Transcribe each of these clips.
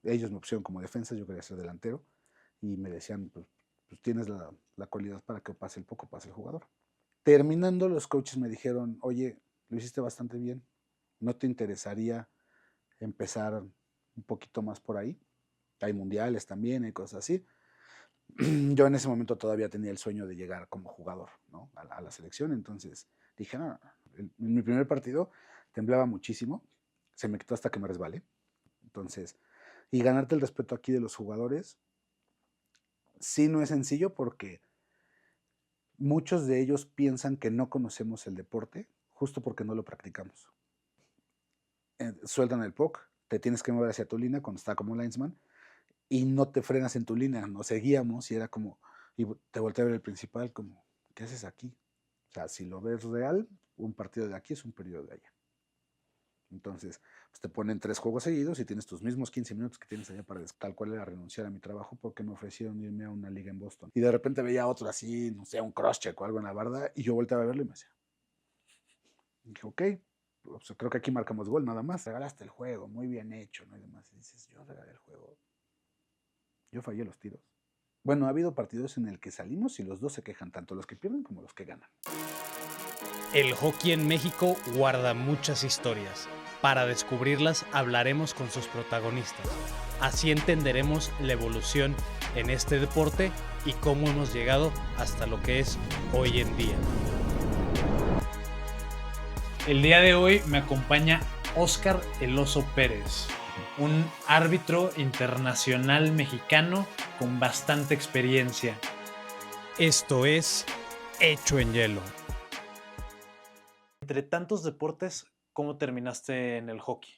ellos me pusieron como defensa, yo quería ser delantero, y me decían, pues tienes la cualidad para que pase el poco, pase el jugador. Terminando, los coaches me dijeron, oye, lo hiciste bastante bien, ¿no te interesaría empezar un poquito más por ahí? Hay mundiales también, hay cosas así. Yo en ese momento todavía tenía el sueño de llegar como jugador, ¿no? a la selección, entonces dije, no, en mi primer partido temblaba muchísimo, se me quitó hasta que me resbalé, entonces, y ganarte el respeto aquí de los jugadores, sí no es sencillo porque muchos de ellos piensan que no conocemos el deporte justo porque no lo practicamos. Sueltan el puck, te tienes que mover hacia tu línea cuando está como linesman y no te frenas en tu línea, nos seguíamos y era como, y te volteé a ver el principal como, ¿qué haces aquí? O sea, si lo ves real, un partido de aquí es un periodo de allá. Entonces, pues te ponen 3 juegos seguidos y tienes tus mismos 15 minutos que tienes allá para tal cual era renunciar a mi trabajo porque me ofrecieron irme a una liga en Boston. Y de repente veía otro así, no sé, un crosscheck o algo en la barda y yo volteaba a verlo y me decía, y dije, ok, pues creo que aquí marcamos gol nada más. Regalaste el juego, muy bien hecho, ¿no? Y demás. Y dices, yo regalé el juego. Yo fallé los tiros. Bueno, ha habido partidos en el que salimos y los dos se quejan, tanto los que pierden como los que ganan. El hockey en México guarda muchas historias. Para descubrirlas hablaremos con sus protagonistas. Así entenderemos la evolución en este deporte y cómo hemos llegado hasta lo que es hoy en día. El día de hoy me acompaña Óscar El Oso Pérez, un árbitro internacional mexicano con bastante experiencia. Esto es Hecho en Hielo. Entre tantos deportes, ¿cómo terminaste en el hockey?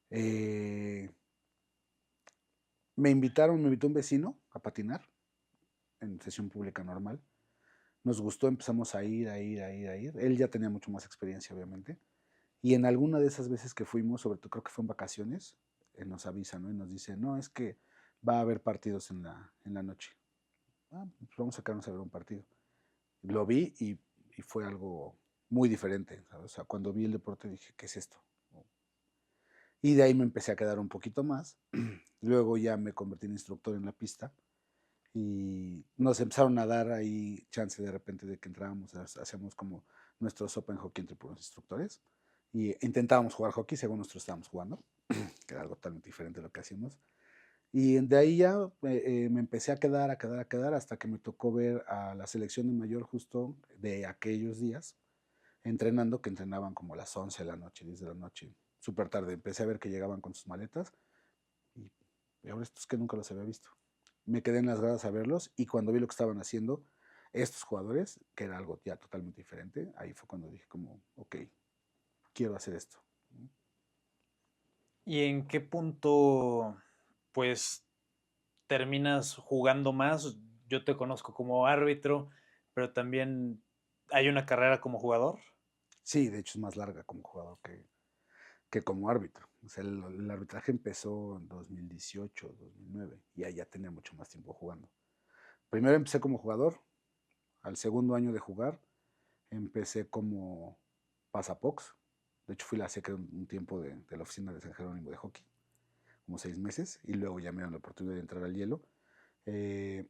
Me me invitó un vecino a patinar en sesión pública normal. Nos gustó, empezamos a ir, a ir, a ir, a ir. Él ya tenía mucho más experiencia, obviamente. Y en alguna de esas veces que fuimos, sobre todo creo que fue en vacaciones, nos avisa, ¿no? Y nos dice, no, es que va a haber partidos en la noche. Ah, pues vamos a quedarnos a ver un partido. Lo vi y fue algo muy diferente, ¿sabes? O sea, cuando vi el deporte dije, ¿qué es esto? Y de ahí me empecé a quedar un poquito más. Luego ya me convertí en instructor en la pista y nos empezaron a dar ahí chance de repente de que entrábamos, hacíamos como nuestros open hockey entre puros instructores y intentábamos jugar hockey según nosotros estábamos jugando, que era algo totalmente diferente de lo que hacíamos. Y de ahí ya me empecé a quedar, a quedar, a quedar, hasta que me tocó ver a la selección de mayor justo de aquellos días, entrenando, que entrenaban como a las 11 de la noche, 10 de la noche, súper tarde. Empecé a ver que llegaban con sus maletas y ahora estos que nunca los había visto. Me quedé en las gradas a verlos y cuando vi lo que estaban haciendo estos jugadores, que era algo ya totalmente diferente, ahí fue cuando dije como, ok, quiero hacer esto. ¿Y en qué punto, pues, terminas jugando más? Yo te conozco como árbitro, pero también hay una carrera como jugador. Sí, de hecho es más larga como jugador que como árbitro. O sea, el arbitraje empezó en 2018, 2009 y allá tenía mucho más tiempo jugando. Primero empecé como jugador, al segundo año de jugar empecé como pasapox. De hecho fui la secre un tiempo de la oficina de San Jerónimo de hockey, como 6 meses, y luego ya me dieron la oportunidad de entrar al hielo, eh,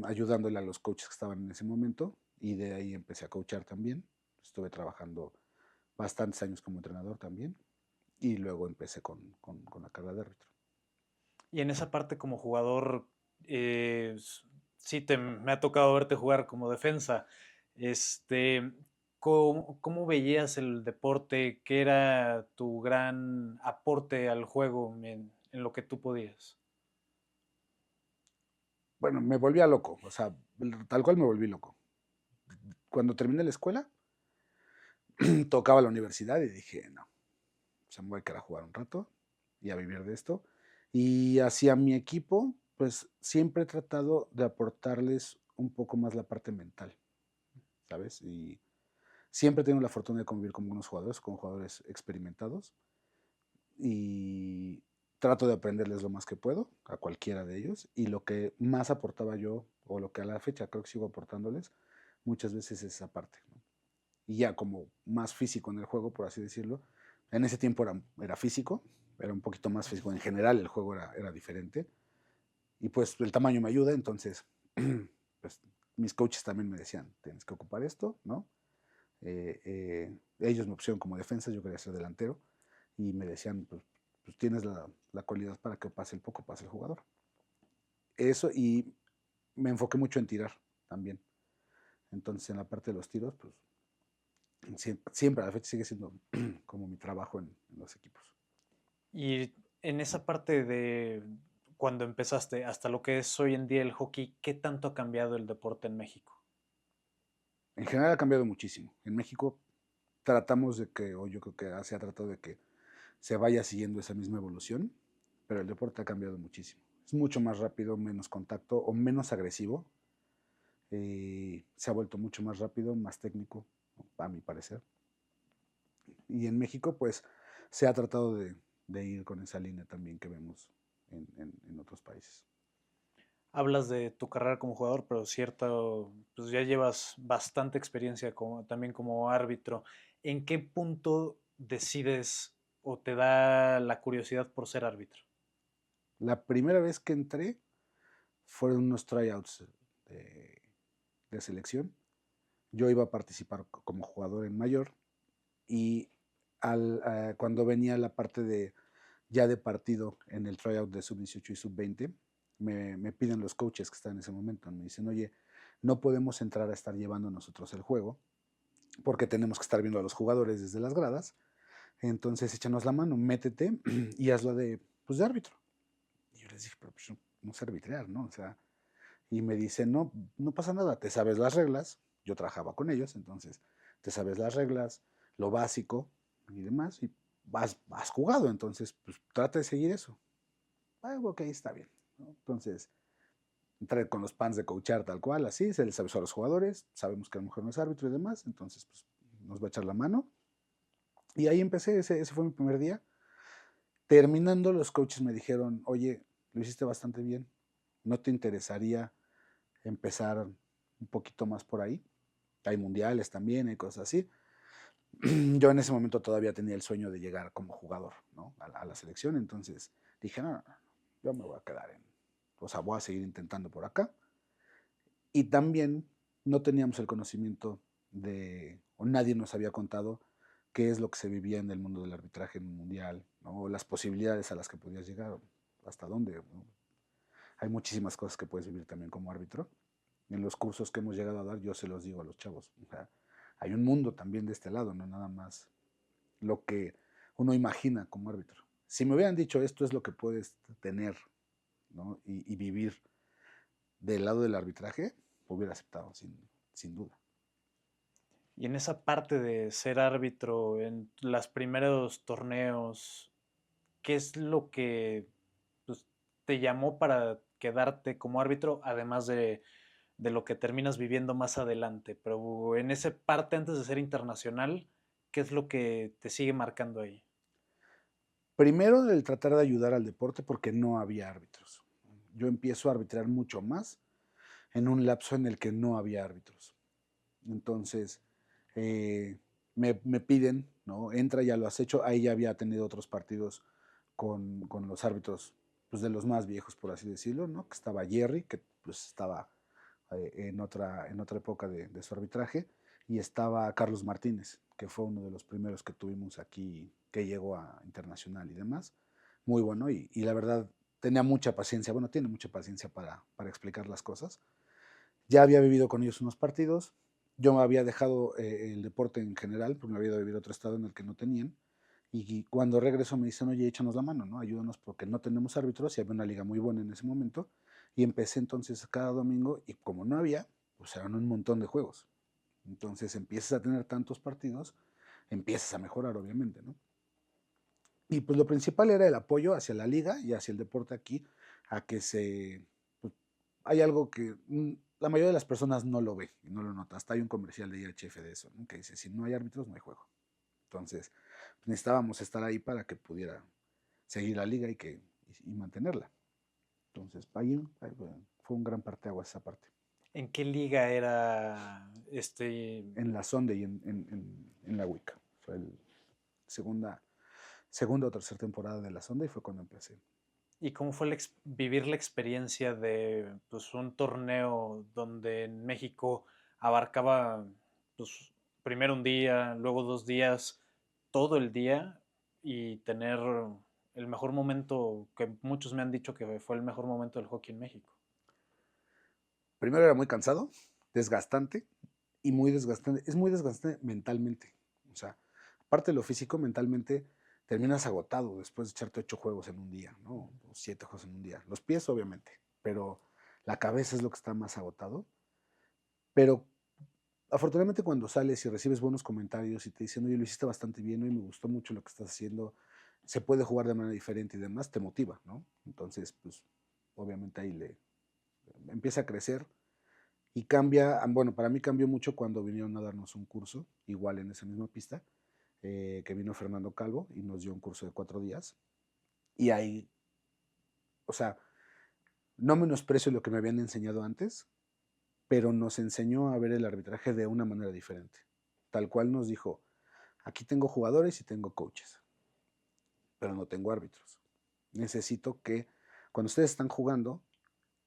ayudándole a los coaches que estaban en ese momento, y de ahí empecé a coachar también. Estuve trabajando bastantes años como entrenador también, y luego empecé con la carrera de árbitro. Y en esa parte como jugador, sí me ha tocado verte jugar como defensa. Este, ¿cómo veías el deporte? ¿Qué era tu gran aporte al juego en lo que tú podías? Bueno, me volvía loco, o sea, tal cual me volví loco. Cuando terminé la escuela, tocaba la universidad y dije, no, o sea, me voy a quedar a jugar un rato y a vivir de esto. Y hacia mi equipo, pues siempre he tratado de aportarles un poco más la parte mental, ¿sabes? Y siempre he tenido la fortuna de convivir con buenos jugadores, con jugadores experimentados. Y trato de aprenderles lo más que puedo a cualquiera de ellos. Y lo que más aportaba yo, o lo que a la fecha creo que sigo aportándoles, muchas veces es esa parte, ¿no? Y ya como más físico en el juego, por así decirlo. En ese tiempo era físico, era un poquito más físico. En general el juego era diferente. Y pues el tamaño me ayuda, entonces pues mis coaches también me decían, tienes que ocupar esto, ¿no? Ellos me pusieron como defensa, yo quería ser delantero, y me decían, pues tienes la cualidad para que pase el jugador. Eso, y me enfoqué mucho en tirar también. Entonces en la parte de los tiros, pues siempre a la fecha sigue siendo como mi trabajo en los equipos. Y en esa parte de cuando empezaste hasta lo que es hoy en día el hockey, ¿qué tanto ha cambiado el deporte en México? En general ha cambiado muchísimo. En México tratamos de que, o yo creo que se ha tratado de que se vaya siguiendo esa misma evolución, pero el deporte ha cambiado muchísimo. Es mucho más rápido, menos contacto o menos agresivo. Se ha vuelto mucho más rápido, más técnico, a mi parecer. Y en México, pues, se ha tratado de ir con esa línea también que vemos en otros países. Hablas de tu carrera como jugador, pero cierto, pues ya llevas bastante experiencia también como árbitro. ¿En qué punto decides o te da la curiosidad por ser árbitro? La primera vez que entré fueron unos tryouts de, de selección. Yo iba a participar como jugador en mayor y cuando venía la parte ya de partido en el tryout de sub-18 y sub-20, me piden los coaches que están en ese momento, me dicen, oye, no podemos entrar a estar llevando nosotros el juego porque tenemos que estar viendo a los jugadores desde las gradas, entonces échanos la mano, métete y hazlo pues, de árbitro. Y yo les dije, pero pues, no sé arbitrar, ¿no? O sea, y me dicen, no, no pasa nada, te sabes las reglas, yo trabajaba con ellos, entonces te sabes las reglas, lo básico y demás, y vas jugado, entonces pues trata de seguir eso. Ah, ok, está bien, ¿no? Entonces, entré con los pants de coachar tal cual, así, se les avisó a los jugadores, sabemos que a lo mejor no es árbitro y demás, entonces pues nos va a echar la mano. Y ahí empecé, ese fue mi primer día. Terminando, los coaches me dijeron, oye, lo hiciste bastante bien, ¿no te interesaría empezar un poquito más por ahí? Hay mundiales también, hay cosas así. Yo en ese momento todavía tenía el sueño de llegar como jugador, ¿no? a la selección, entonces dije, no, yo me voy a quedar o sea, voy a seguir intentando por acá. Y también no teníamos el conocimiento o nadie nos había contado qué es lo que se vivía en el mundo del arbitraje en un mundial, ¿no? O las posibilidades a las que podías llegar, hasta dónde, ¿no? Hay muchísimas cosas que puedes vivir también como árbitro. En los cursos que hemos llegado a dar, yo se los digo a los chavos. O sea, hay un mundo también de este lado, no nada más lo que uno imagina como árbitro. Si me hubieran dicho esto es lo que puedes tener, ¿no? y vivir del lado del arbitraje, hubiera aceptado sin duda. Y en esa parte de ser árbitro en los primeros torneos, ¿qué es lo que pues, te llamó para quedarte como árbitro, además de lo que terminas viviendo más adelante? Pero en esa parte antes de ser internacional, ¿qué es lo que te sigue marcando ahí? Primero, el tratar de ayudar al deporte porque no había árbitros. Yo empiezo a arbitrar mucho más en un lapso en el que no había árbitros. Entonces, me piden, ¿no? Entra, ya lo has hecho. Ahí ya había tenido otros partidos con los árbitros, pues de los más viejos, por así decirlo, ¿no? Que estaba Jerry, que pues estaba en otra época de su arbitraje, y estaba Carlos Martínez, que fue uno de los primeros que tuvimos aquí, que llegó a internacional y demás. Muy bueno, y la verdad tenía mucha paciencia, bueno, tiene mucha paciencia para explicar las cosas. Ya había vivido con ellos unos partidos, yo había dejado el deporte en general, porque me había ido a vivir a otro estado en el que no tenían, y cuando regreso me dicen, oye, échanos la mano, ¿no? Ayúdanos porque no tenemos árbitros y había una liga muy buena en ese momento. Y empecé entonces cada domingo y como no había, pues eran un montón de juegos. Entonces empiezas a tener tantos partidos, empiezas a mejorar, obviamente, ¿no? Y pues lo principal era el apoyo hacia la liga y hacia el deporte aquí, a que pues, hay algo que la mayoría de las personas no lo ve y no lo nota. Hasta hay un comercial de IHF de eso, ¿no? Que dice, si no hay árbitros, no hay juego. Entonces, pues, necesitábamos estar ahí para que pudiera seguir la liga y mantenerla. Entonces, ahí fue un gran parteaguas esa parte. ¿En qué liga era este? En la Sonde y en la Wicca. Fue segunda, segunda o tercera temporada de La Sonda y fue cuando empecé. ¿Y cómo fue vivir la experiencia de pues, un torneo donde en México abarcaba pues, primero un día, luego 2 días, todo el día y tener el mejor momento que muchos me han dicho que fue el mejor momento del hockey en México? Primero era muy cansado, desgastante y muy desgastante. Es muy desgastante mentalmente. O sea, aparte de lo físico, mentalmente terminas agotado después de echarte 8 juegos en un día, ¿no? O 7 juegos en un día. Los pies, obviamente, pero la cabeza es lo que está más agotado. Pero afortunadamente cuando sales y recibes buenos comentarios y te dicen, oye, lo hiciste bastante bien, hoy me gustó mucho lo que estás haciendo, se puede jugar de manera diferente y demás, te motiva, ¿no? Entonces, pues, obviamente ahí le empieza a crecer y cambia, bueno, para mí cambió mucho cuando vinieron a darnos un curso, igual en esa misma pista, que vino Fernando Calvo y nos dio un curso de 4 días. Y ahí, o sea, no menosprecio lo que me habían enseñado antes, pero nos enseñó a ver el arbitraje de una manera diferente. Tal cual nos dijo, aquí tengo jugadores y tengo coaches, pero no tengo árbitros. Necesito que cuando ustedes están jugando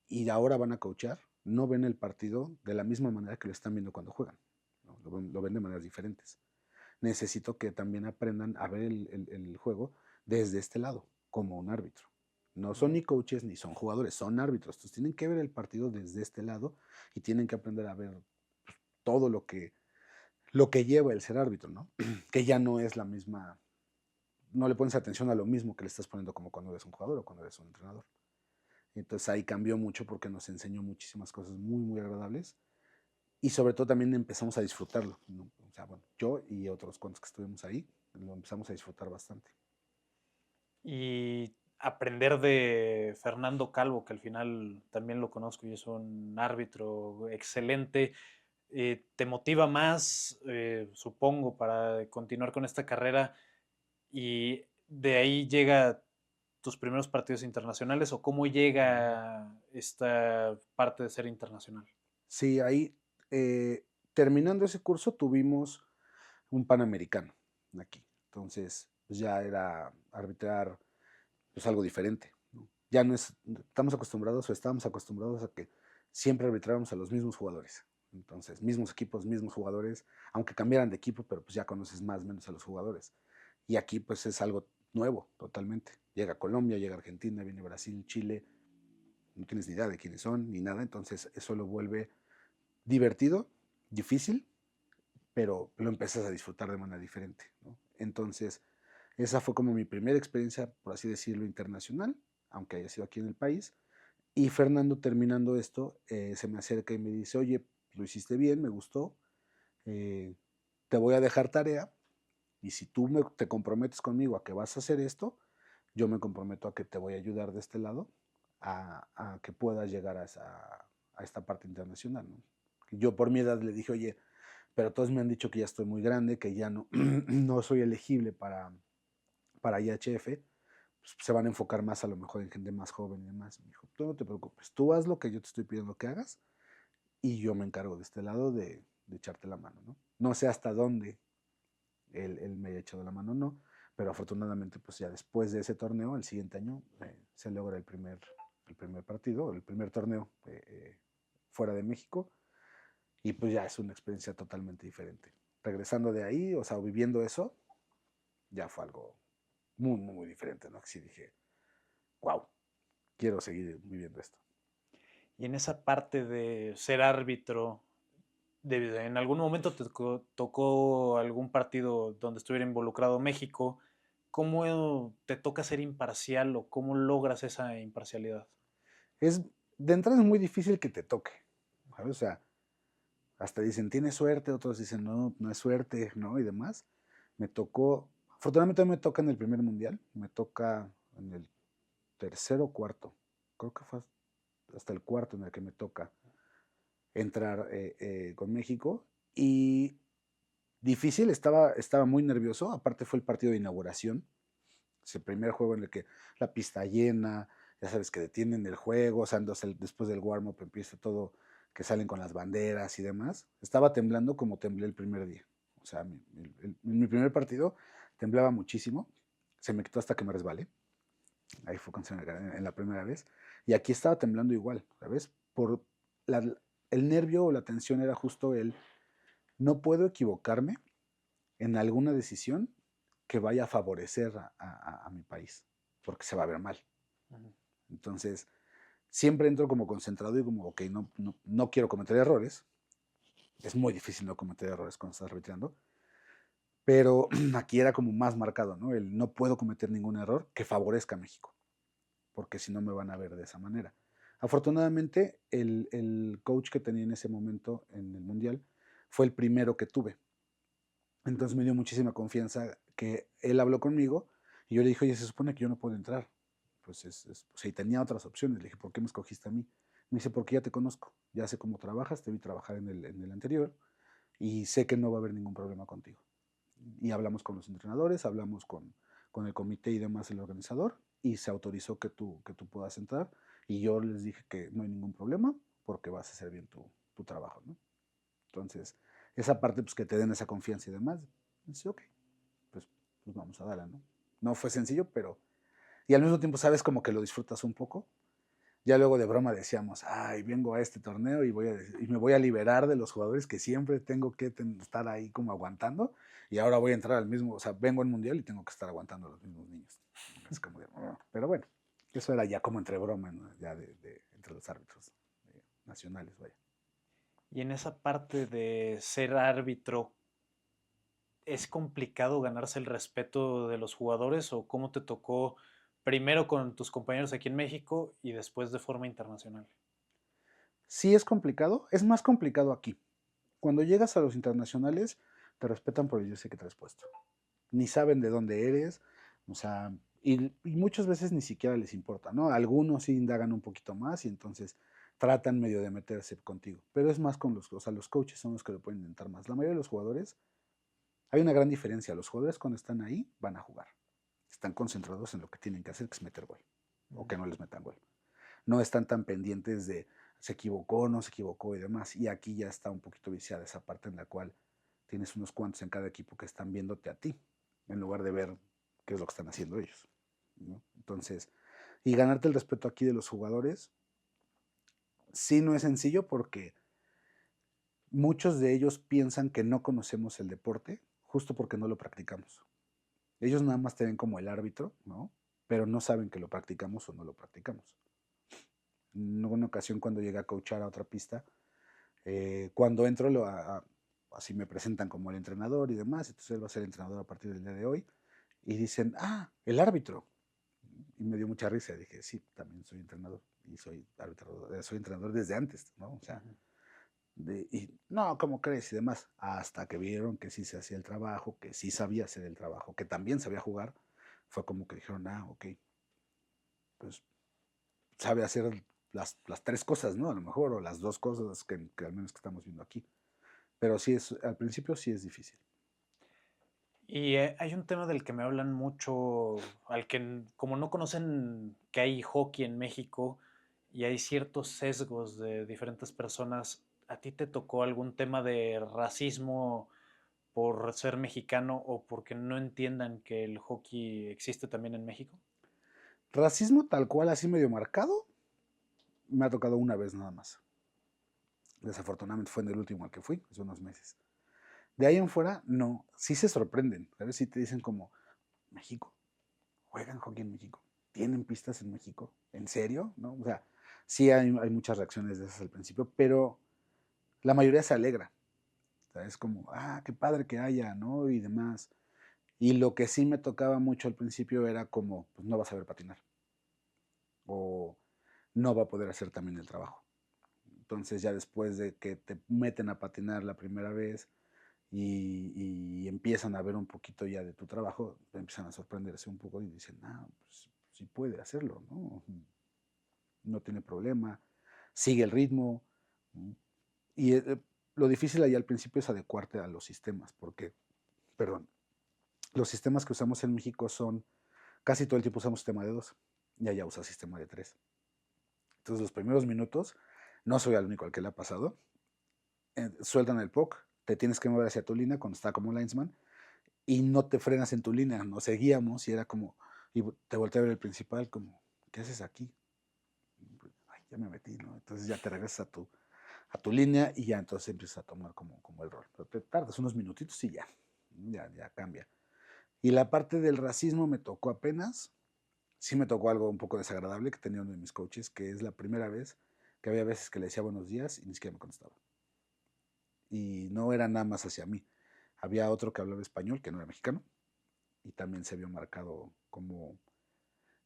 y ahora van a coachar, no ven el partido de la misma manera que lo están viendo cuando juegan. ¿No? Lo ven de maneras diferentes. Necesito que también aprendan a ver el juego desde este lado, como un árbitro. No son ni coaches ni son jugadores, son árbitros. Entonces tienen que ver el partido desde este lado y tienen que aprender a ver pues, todo lo que lleva el ser árbitro, ¿no? Que ya no es la misma, no le pones atención a lo mismo que le estás poniendo como cuando eres un jugador o cuando eres un entrenador. Entonces ahí cambió mucho porque nos enseñó muchísimas cosas muy, muy agradables y sobre todo también empezamos a disfrutarlo, ¿no? O sea, bueno, yo y otros cuantos que estuvimos ahí, lo empezamos a disfrutar bastante. Y aprender de Fernando Calvo, que al final también lo conozco y es un árbitro excelente, te motiva más, supongo, para continuar con esta carrera y de ahí llega tus primeros partidos internacionales o cómo llega esta parte de ser internacional. Sí, ahí, terminando ese curso, tuvimos un Panamericano aquí. Entonces, pues ya era arbitrar pues algo diferente, ¿no? Ya no es, estamos acostumbrados o estábamos acostumbrados a que siempre arbitrábamos a los mismos jugadores. Entonces, mismos equipos, mismos jugadores, aunque cambiaran de equipo, pero pues ya conoces más o menos a los jugadores. Y aquí pues es algo nuevo totalmente. Llega Colombia, llega Argentina, viene Brasil, Chile, no tienes ni idea de quiénes son ni nada, entonces eso lo vuelve divertido, difícil, pero lo empiezas a disfrutar de manera diferente, ¿no? Entonces, esa fue como mi primera experiencia, por así decirlo, internacional, aunque haya sido aquí en el país. Y Fernando, terminando esto, se me acerca y me dice, oye, lo hiciste bien, me gustó, eh, te voy a dejar tarea y si tú te comprometes conmigo a que vas a hacer esto, yo me comprometo a que te voy a ayudar de este lado a que puedas llegar a esta parte internacional, ¿no? Yo por mi edad le dije, oye, pero todos me han dicho que ya estoy muy grande, que ya no, no soy elegible para IHF, pues se van a enfocar más a lo mejor en gente más joven y demás. Me dijo, tú no te preocupes, tú haz lo que yo te estoy pidiendo que hagas y yo me encargo de este lado de echarte la mano, ¿no? No sé hasta dónde él me haya echado la mano, no, pero afortunadamente pues ya después de ese torneo, el siguiente año, se logra el primer partido, el primer torneo fuera de México y pues ya es una experiencia totalmente diferente. Regresando de ahí, o sea, viviendo eso, ya fue algo muy, muy, muy diferente, ¿no? Así dije, wow, quiero seguir viviendo esto. Y en esa parte de ser árbitro, ¿en algún momento te tocó algún partido donde estuviera involucrado México? ¿Cómo te toca ser imparcial o cómo logras esa imparcialidad? Es, de entrada es muy difícil que te toque, ¿sabes? O sea, hasta dicen, tienes suerte, otros dicen, no, no es suerte, ¿no? Y demás. Me tocó, afortunadamente me toca en el primer mundial, me toca en el tercero o cuarto, creo que fue hasta el cuarto en el que me toca entrar con México y difícil, estaba muy nervioso, aparte fue el partido de inauguración, es el primer juego en el que la pista llena, ya sabes que detienen el juego, o sea, después del warm-up empieza todo, que salen con las banderas y demás. Estaba temblando como temblé el primer día. O sea, mi primer partido temblaba muchísimo. se me quitó hasta que me resbalé. Ahí fue cuando se me cayó en la primera vez. Y aquí estaba temblando igual, ¿sabes? Por la, el nervio o la tensión era justo el, no puedo equivocarme en alguna decisión que vaya a favorecer a mi país, porque se va a ver mal. Ujú. Entonces, siempre entro como concentrado y como, ok, no quiero cometer errores. Es muy difícil no cometer errores cuando estás arbitrando, pero aquí era como más marcado, ¿no? El no puedo cometer ningún error que favorezca a México, porque si no me van a ver de esa manera. Afortunadamente, el coach que tenía en ese momento en el Mundial fue el primero que tuve. Entonces me dio muchísima confianza que él habló conmigo y yo le dije, oye, se supone que yo no puedo entrar. Pues o sea, y tenía otras opciones. Le dije, ¿por qué me escogiste a mí? Me dice, porque ya te conozco, ya sé cómo trabajas, te vi trabajar en el anterior y sé que no va a haber ningún problema contigo. Y hablamos con los entrenadores, hablamos con el comité y demás, el organizador, y se autorizó que tú puedas entrar. Y yo les dije que no hay ningún problema porque vas a hacer bien tu trabajo, ¿no? Entonces, esa parte, pues que te den esa confianza y demás, dice, ok, pues, pues vamos a darla, ¿no? No fue sencillo, pero... Y al mismo tiempo sabes como que lo disfrutas un poco. Ya luego de broma decíamos, ay, vengo a este torneo y me voy a liberar de los jugadores que siempre tengo que estar ahí como aguantando. Y ahora voy a entrar al mismo, o sea, vengo al mundial y tengo que estar aguantando a los mismos niños. Es como de, "Oh". Pero bueno, eso era ya como entre broma, ¿no? Ya entre los árbitros nacionales, vaya. Y en esa parte de ser árbitro, ¿es complicado ganarse el respeto de los jugadores o cómo te tocó primero con tus compañeros aquí en México y después de forma internacional? Sí es complicado, es más complicado aquí. Cuando llegas a los internacionales, te respetan por el jersey que te has puesto. Ni saben de dónde eres, o sea, y muchas veces ni siquiera les importa, ¿no? Algunos sí indagan un poquito más y entonces tratan medio de meterse contigo, pero es más con los, o sea, los coaches son los que lo pueden intentar más. La mayoría de los jugadores, hay una gran diferencia, los jugadores cuando están ahí van a jugar, están concentrados en lo que tienen que hacer, que es meter gol, o que no les metan gol. No están tan pendientes de se equivocó, no se equivocó y demás, y aquí ya está un poquito viciada esa parte en la cual tienes unos cuantos en cada equipo que están viéndote a ti, en lugar de ver qué es lo que están haciendo ellos, ¿no? Entonces, y ganarte el respeto aquí de los jugadores, sí no es sencillo porque muchos de ellos piensan que no conocemos el deporte justo porque no lo practicamos. Ellos nada más te ven como el árbitro, ¿no? Pero no saben que lo practicamos o no lo practicamos. En una ocasión cuando llegué a coachar a otra pista, cuando entro, así me presentan como el entrenador y demás, entonces él va a ser entrenador a partir del día de hoy, y dicen, ah, el árbitro. Y me dio mucha risa, dije, sí, también soy entrenador, y soy árbitro, soy entrenador desde antes, ¿no? O sea, Ujú. y no, ¿cómo crees? Y demás, hasta que vieron que sí se hacía el trabajo, que sí sabía hacer el trabajo, que también sabía jugar, fue como que dijeron, ah, ok, pues sabe hacer las tres cosas, ¿no? A lo mejor, o las dos cosas que al menos que estamos viendo aquí. Pero sí es, al principio sí es difícil. Y hay un tema del que me hablan mucho, al que como no conocen que hay hockey en México y hay ciertos sesgos de diferentes personas, ¿a ti te tocó algún tema de racismo por ser mexicano o porque no entiendan que el hockey existe también en México? Racismo tal cual, así medio marcado, me ha tocado una vez nada más. Desafortunadamente fue en el último al que fui, hace unos meses. De ahí en fuera, no, sí se sorprenden, ¿sabes? Sí te dicen como, México, juegan hockey en México, tienen pistas en México, ¿en serio? ¿No? O sea, sí hay muchas reacciones de esas al principio, pero la mayoría se alegra. O sea, es como, ah, qué padre que haya, ¿no? Y demás. Y lo que sí me tocaba mucho al principio era como, pues no vas a saber patinar. O no va a poder hacer también el trabajo. Entonces ya después de que te meten a patinar la primera vez y empiezan a ver un poquito ya de tu trabajo, empiezan a sorprenderse un poco y dicen, ah, pues sí puede hacerlo, ¿no? No tiene problema, sigue el ritmo. ¿No? Y lo difícil ahí al principio es adecuarte a los sistemas, porque, perdón, los sistemas que usamos en México son, casi todo el tiempo usamos sistema de dos y allá usa sistema de tres. Entonces los primeros minutos, no soy el único al que le ha pasado, sueltan el puck, te tienes que mover hacia tu línea cuando está como linesman y no te frenas en tu línea, nos seguíamos y era como, y te volteé a ver el principal como, ¿qué haces aquí? Ay, ya me metí, ¿no? Entonces ya te regresas a tu línea y ya entonces empiezas a tomar como el rol. Pero te tardas unos minutitos y ya cambia. Y la parte del racismo me tocó apenas, sí me tocó algo un poco desagradable que tenía uno de mis coaches, que es la primera vez que había veces que le decía buenos días y ni siquiera me contestaba. Y no era nada más hacia mí. Había otro que hablaba español, que no era mexicano, y también se vio marcado como...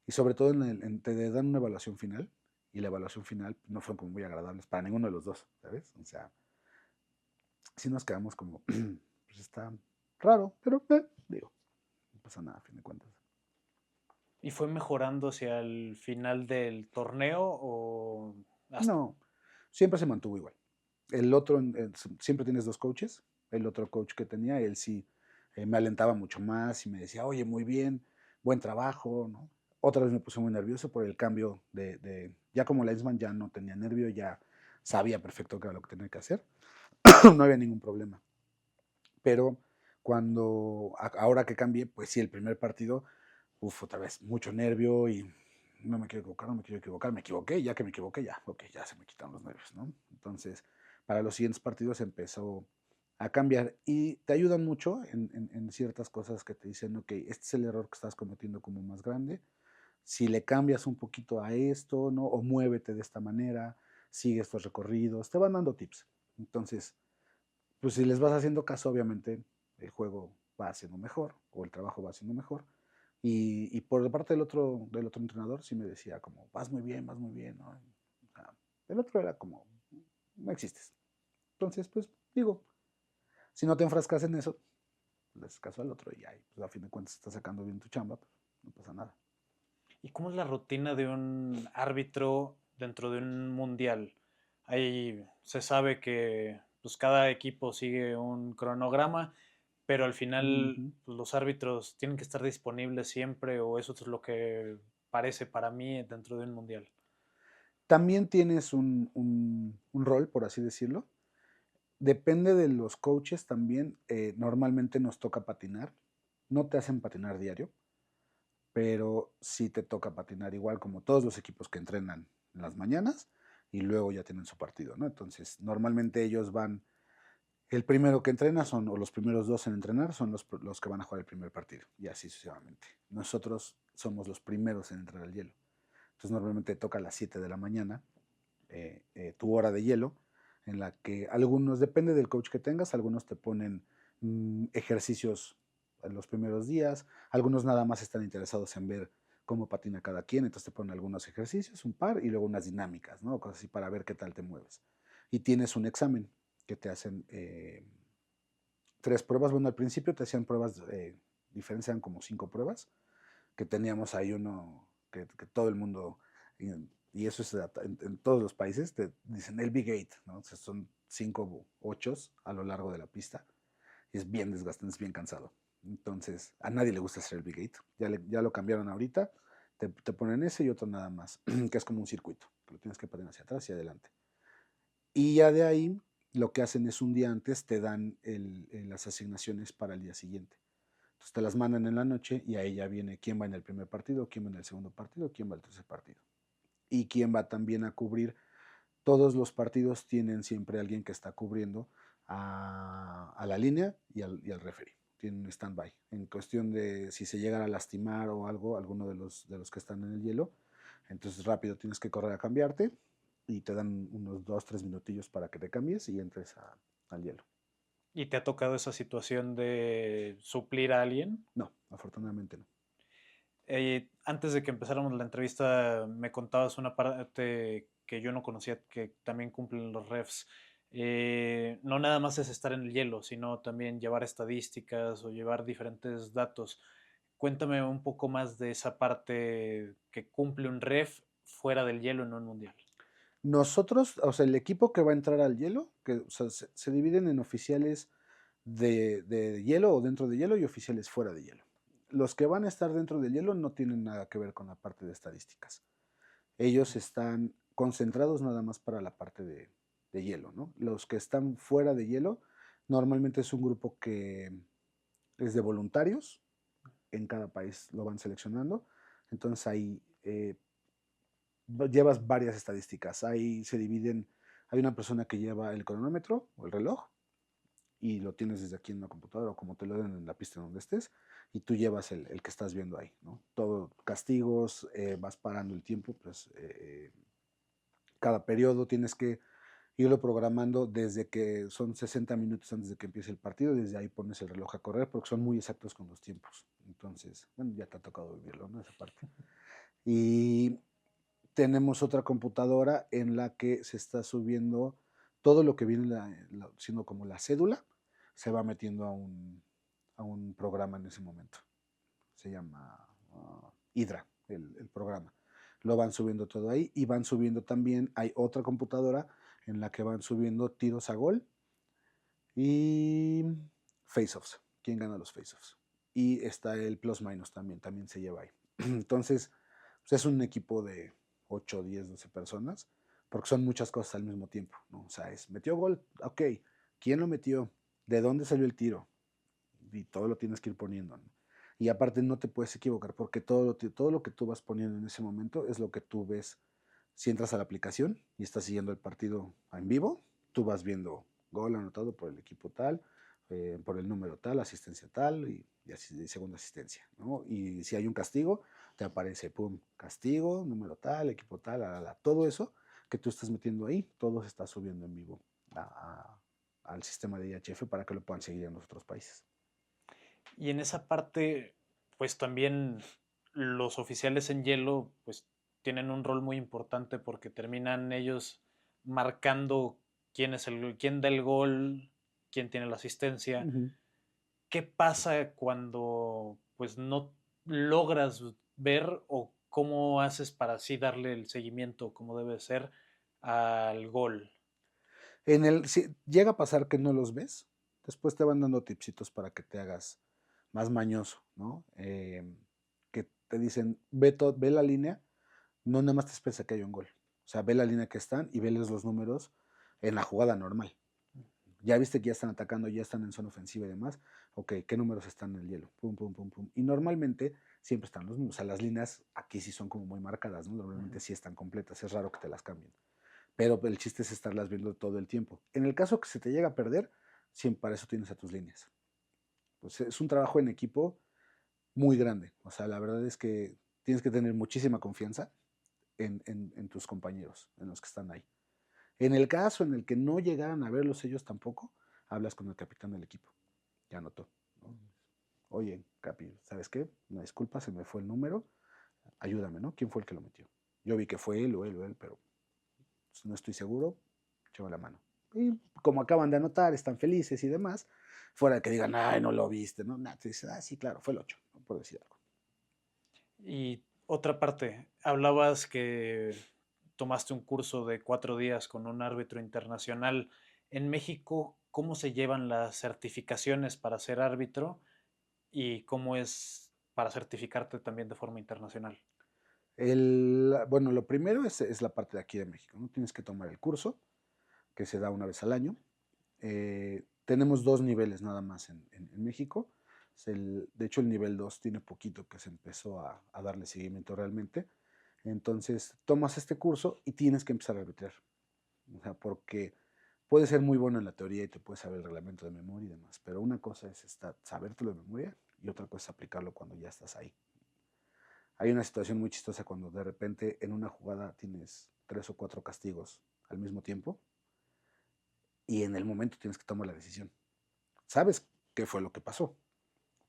Y sobre todo te dan una evaluación final, y la evaluación final no fue como muy agradable para ninguno de los dos, ¿sabes? O sea, sí nos quedamos como, pues está raro, pero digo, no pasa nada a fin de cuentas. ¿Y fue mejorando hacia el final del torneo o hasta? No, siempre se mantuvo igual. El otro, siempre tienes dos coaches. El otro coach que tenía, él sí me alentaba mucho más y me decía, oye, muy bien, buen trabajo, ¿no? Otra vez me puse muy nervioso por el cambio ya como linesman ya no tenía nervio, ya sabía perfecto qué era lo que tenía que hacer. No había ningún problema. Pero ahora que cambié, pues sí, el primer partido, otra vez, mucho nervio y no me quiero equivocar, no me quiero equivocar, me equivoqué, ya que me equivoqué, ya, ok, ya se me quitaron los nervios, ¿no? Entonces, para los siguientes partidos empezó a cambiar y te ayudan mucho en ciertas cosas que te dicen, ok, este es el error que estás cometiendo como más grande, si le cambias un poquito a esto, ¿no? O muévete de esta manera, sigue estos recorridos, te van dando tips. Entonces, pues si les vas haciendo caso, obviamente el juego va haciendo mejor o el trabajo va haciendo mejor. Y por parte del otro entrenador sí me decía como, vas muy bien, ¿no? O sea, el otro era como, no existes. Entonces, pues digo, si no te enfrascas en eso, le haces caso al otro y ahí, pues a fin de cuentas estás sacando bien tu chamba, pues no pasa nada. ¿Y cómo es la rutina de un árbitro dentro de un mundial? Ahí se sabe que pues, cada equipo sigue un cronograma, pero al final Ujú. pues, los árbitros tienen que estar disponibles siempre, o eso es lo que parece para mí dentro de un mundial. También tienes un rol, por así decirlo. Depende de los coaches también. Normalmente nos toca patinar. No te hacen patinar diario, pero sí te toca patinar igual como todos los equipos que entrenan en las mañanas y luego ya tienen su partido, ¿no? Entonces, normalmente ellos van, el primero que entrena son, o los primeros dos en entrenar son los que van a jugar el primer partido, y así sucesivamente. Nosotros somos los primeros en entrar al hielo. Entonces, normalmente toca a las 7 de la mañana tu hora de hielo, en la que algunos, depende del coach que tengas, algunos te ponen ejercicios en los primeros días, algunos nada más están interesados en ver cómo patina cada quien, entonces te ponen algunos ejercicios, un par, y luego unas dinámicas, ¿no? Cosas así para ver qué tal te mueves. Y tienes un examen que te hacen 3 pruebas. Bueno, al principio te hacían pruebas, diferencian como 5 pruebas, que teníamos ahí uno que todo el mundo, y eso es en todos los países, te dicen el Big Eight, ¿no? O sea, son 5 ochos a lo largo de la pista, y es bien desgastante, es bien cansado. Entonces, a nadie le gusta hacer el Big Eight. Ya lo cambiaron ahorita, te ponen ese y otro nada más, que es como un circuito, que lo tienes que poner hacia atrás y adelante. Y ya de ahí, lo que hacen es un día antes te dan las asignaciones para el día siguiente. Entonces te las mandan en la noche y ahí ya viene quién va en el primer partido, quién va en el segundo partido, quién va al tercer partido. Y quién va también a cubrir. Todos los partidos tienen siempre alguien que está cubriendo a la línea y al referee. Tienen un stand-by. En cuestión de si se llegara a lastimar o algo, alguno de los que están en el hielo, entonces rápido tienes que correr a cambiarte y te dan unos 2, 3 minutillos para que te cambies y entres al hielo. ¿Y te ha tocado esa situación de suplir a alguien? No, afortunadamente no. Antes de que empezáramos la entrevista, me contabas una parte que yo no conocía, que también cumplen los refs. No nada más es estar en el hielo, sino también llevar estadísticas o llevar diferentes datos. Cuéntame un poco más de esa parte que cumple un ref fuera del hielo en un mundial. Nosotros, o sea, el equipo que va a entrar al hielo, que o sea, se dividen en oficiales de hielo o dentro de hielo y oficiales fuera de hielo. Los que van a estar dentro del hielo no tienen nada que ver con la parte de estadísticas. Ellos están concentrados nada más para la parte de hielo, ¿no? Los que están fuera de hielo, normalmente es un grupo que es de voluntarios, en cada país lo van seleccionando, entonces ahí llevas varias estadísticas, ahí se dividen, hay una persona que lleva el cronómetro o el reloj, y lo tienes desde aquí en una computadora o como te lo den en la pista donde estés, y tú llevas el que estás viendo ahí, ¿no? Todo, castigos, vas parando el tiempo, pues cada periodo tienes que irlo programando desde que son 60 minutos antes de que empiece el partido, desde ahí pones el reloj a correr porque son muy exactos con los tiempos. Entonces, bueno, ya te ha tocado vivirlo, ¿no? Esa parte. Y tenemos otra computadora en la que se está subiendo todo lo que viene siendo como la cédula, se va metiendo a un programa en ese momento. Se llama Hydra, el programa. Lo van subiendo todo ahí y van subiendo también, hay otra computadora en la que van subiendo tiros a gol y face-offs, quién gana los face-offs. Y está el plus minus también se lleva ahí. Entonces, pues es un equipo de 8, 10, 12 personas, porque son muchas cosas al mismo tiempo, ¿no? O sea, metió gol, ok, ¿quién lo metió? ¿De dónde salió el tiro? Y todo lo tienes que ir poniendo, ¿no? Y aparte no te puedes equivocar, porque todo lo que tú vas poniendo en ese momento es lo que tú ves. Si entras a la aplicación y estás siguiendo el partido en vivo, tú vas viendo gol anotado por el equipo tal, por el número tal, asistencia tal y así, segunda asistencia, ¿no? Y si hay un castigo, te aparece, pum, castigo, número tal, equipo tal, todo eso que tú estás metiendo ahí, todo se está subiendo en vivo al sistema de IHF para que lo puedan seguir en los otros países. Y en esa parte, pues también los oficiales en hielo, pues tienen un rol muy importante porque terminan ellos marcando quién da el gol, quién tiene la asistencia. Ujú. ¿Qué pasa cuando pues no logras ver o cómo haces para así darle el seguimiento como debe ser al gol? Si llega a pasar que no los ves, después te van dando tipsitos para que te hagas más mañoso, ¿no? Que te dicen, ve la línea, no nada más te esperes a que haya un gol. O sea, ve la línea que están y veles los números en la jugada normal. Ya viste que ya están atacando, ya están en zona ofensiva y demás. Ok, ¿qué números están en el hielo? Pum, pum, pum, pum. Y normalmente siempre están los números. O sea, las líneas aquí sí son como muy marcadas, ¿no? Normalmente sí están completas. Es raro que te las cambien. Pero el chiste es estarlas viendo todo el tiempo. En el caso que se te llega a perder, siempre para eso tienes a tus líneas. Pues es un trabajo en equipo muy grande. O sea, la verdad es que tienes que tener muchísima confianza en tus compañeros, en los que están ahí. En el caso en el que no llegaran a verlos ellos tampoco, hablas con el capitán del equipo. Ya anotó, ¿no? Oye, Capi, ¿sabes qué? Una disculpa, se me fue el número. Ayúdame, ¿no? ¿Quién fue el que lo metió? Yo vi que fue él o él o él, pero no estoy seguro. Échame la mano. Y como acaban de anotar, están felices y demás, fuera de que digan, ay, no lo viste, ¿no? Nada, te dices, ah, sí, claro, fue el 8, ¿no? Por decir algo. Y otra parte, hablabas que tomaste un curso de 4 días con un árbitro internacional. En México, ¿cómo se llevan las certificaciones para ser árbitro y cómo es para certificarte también de forma internacional? Bueno, lo primero es la parte de aquí de México, ¿no? Tienes que tomar el curso, que se da una vez al año. Tenemos dos niveles nada más en México. De hecho, el nivel 2 tiene poquito que se empezó a darle seguimiento realmente. Entonces, tomas este curso y tienes que empezar a arbitrar. O sea, porque puedes ser muy bueno en la teoría y te puedes saber el reglamento de memoria y demás, pero una cosa es sabértelo de memoria y otra cosa es aplicarlo cuando ya estás ahí. Hay una situación muy chistosa cuando de repente en una jugada tienes 3 o 4 castigos al mismo tiempo y en el momento tienes que tomar la decisión. Sabes qué fue lo que pasó,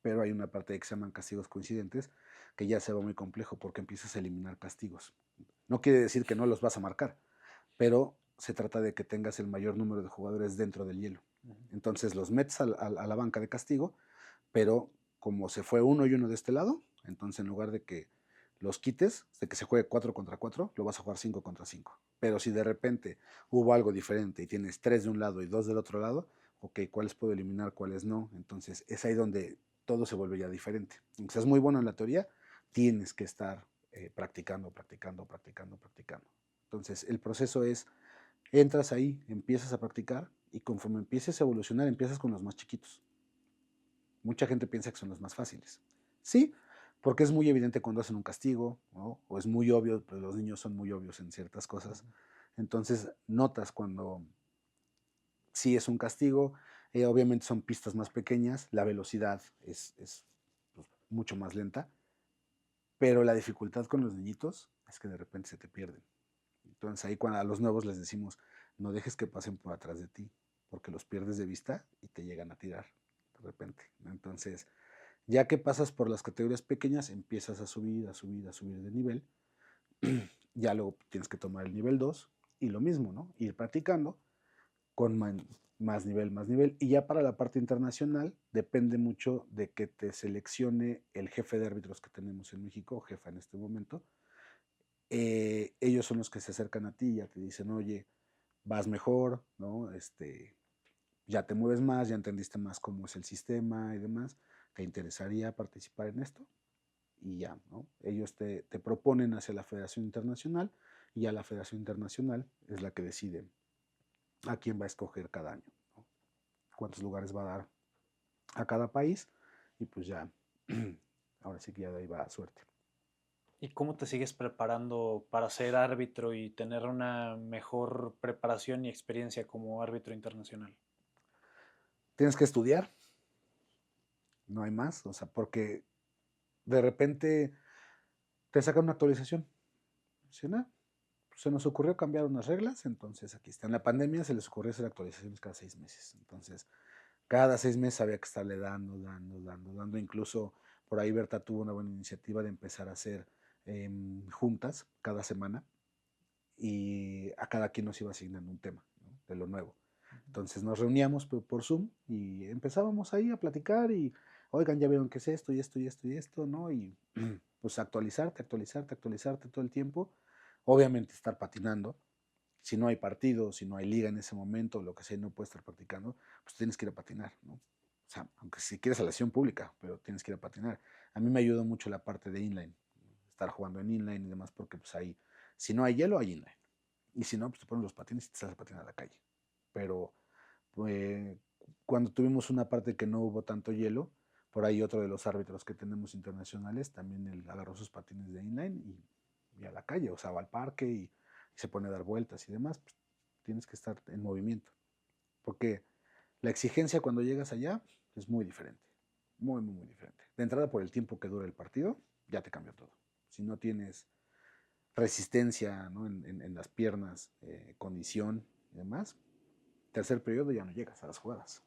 pero hay una parte de que se llaman castigos coincidentes que ya se va muy complejo porque empiezas a eliminar castigos. No quiere decir que no los vas a marcar, pero se trata de que tengas el mayor número de jugadores dentro del hielo. Entonces los metes a la banca de castigo, pero como se fue uno y uno de este lado, entonces en lugar de que los quites, de que se juegue 4 contra 4, lo vas a jugar 5 contra 5. Pero si de repente hubo algo diferente y tienes 3 de un lado y 2 del otro lado, ok, ¿cuáles puedo eliminar, cuáles no? Entonces es ahí donde todo se vuelve ya diferente. Aunque seas muy bueno en la teoría, tienes que estar practicando, practicando, practicando, practicando. Entonces el proceso es, entras ahí, empiezas a practicar y conforme empieces a evolucionar, empiezas con los más chiquitos. Mucha gente piensa que son los más fáciles. Sí, porque es muy evidente cuando hacen un castigo, ¿no? O es muy obvio, pues los niños son muy obvios en ciertas cosas. Entonces notas cuando sí es un castigo, obviamente son pistas más pequeñas, la velocidad es pues, mucho más lenta, pero la dificultad con los niñitos es que de repente se te pierden. Entonces ahí cuando a los nuevos les decimos, no dejes que pasen por atrás de ti, porque los pierdes de vista y te llegan a tirar de repente. Entonces, ya que pasas por las categorías pequeñas, empiezas a subir, a subir, a subir de nivel. Ya luego tienes que tomar el nivel 2 y lo mismo, ¿no? Ir practicando con más nivel. Y ya para la parte internacional depende mucho de que te seleccione el jefe de árbitros que tenemos en México, jefa en este momento. Ellos son los que se acercan a ti y ya te dicen, oye, vas mejor, ¿no? Ya te mueves más, ya entendiste más cómo es el sistema y demás, ¿te interesaría participar en esto? Y ya, ¿no? Ellos te proponen hacia la Federación Internacional y ya la Federación Internacional es la que decide a quién va a escoger cada año, ¿no? Cuántos lugares va a dar a cada país y pues ya, ahora sí que ya de ahí va a suerte. ¿Y cómo te sigues preparando para ser árbitro y tener una mejor preparación y experiencia como árbitro internacional? Tienes que estudiar, no hay más, o sea, porque de repente te sacan una actualización. ¿Sí, no? Se nos ocurrió cambiar unas reglas, entonces aquí está. En la pandemia se les ocurrió hacer actualizaciones cada 6 meses. Entonces, cada 6 meses había que estarle dando. Incluso por ahí Berta tuvo una buena iniciativa de empezar a hacer juntas cada semana y a cada quien nos iba asignando un tema, ¿no? De lo nuevo. Entonces nos reuníamos por Zoom y empezábamos ahí a platicar y, oigan, ya vieron qué es esto y esto y esto y esto, ¿no? Y pues actualizarte todo el tiempo. Obviamente estar patinando. Si no hay partido, si no hay liga en ese momento, lo que sea, no puedes estar practicando, pues tienes que ir a patinar, ¿no? O sea, aunque si quieres a la acción pública, pero tienes que ir a patinar. A mí me ayudó mucho la parte de inline, estar jugando en inline y demás, porque pues ahí, si no hay hielo, hay inline. Y si no, pues te pones los patines y te sales a patinar a la calle. Pero pues, cuando tuvimos una parte que no hubo tanto hielo, por ahí otro de los árbitros que tenemos internacionales, también él agarró sus patines de inline y a la calle, o sea, va al parque y se pone a dar vueltas y demás, pues, tienes que estar en movimiento. Porque la exigencia cuando llegas allá es muy diferente, muy, muy, muy diferente. De entrada, por el tiempo que dura el partido, ya te cambia todo. Si no tienes resistencia, ¿no? en las piernas, condición y demás, tercer periodo ya no llegas a las jugadas.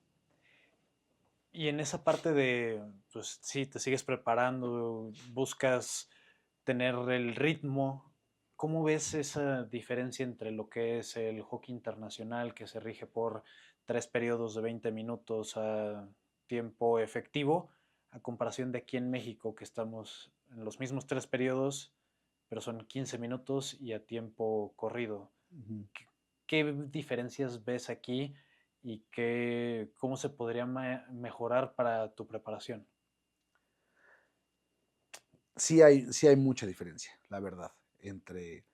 Y en esa parte de, pues sí, te sigues preparando, buscas tener el ritmo. ¿Cómo ves esa diferencia entre lo que es el hockey internacional, que se rige por 3 periodos de 20 minutos a tiempo efectivo, a comparación de aquí en México, que estamos en los mismos 3 periodos, pero son 15 minutos y a tiempo corrido? Ujú. ¿Qué diferencias ves aquí y cómo se podría mejorar para tu preparación? Sí hay mucha diferencia, la verdad, entre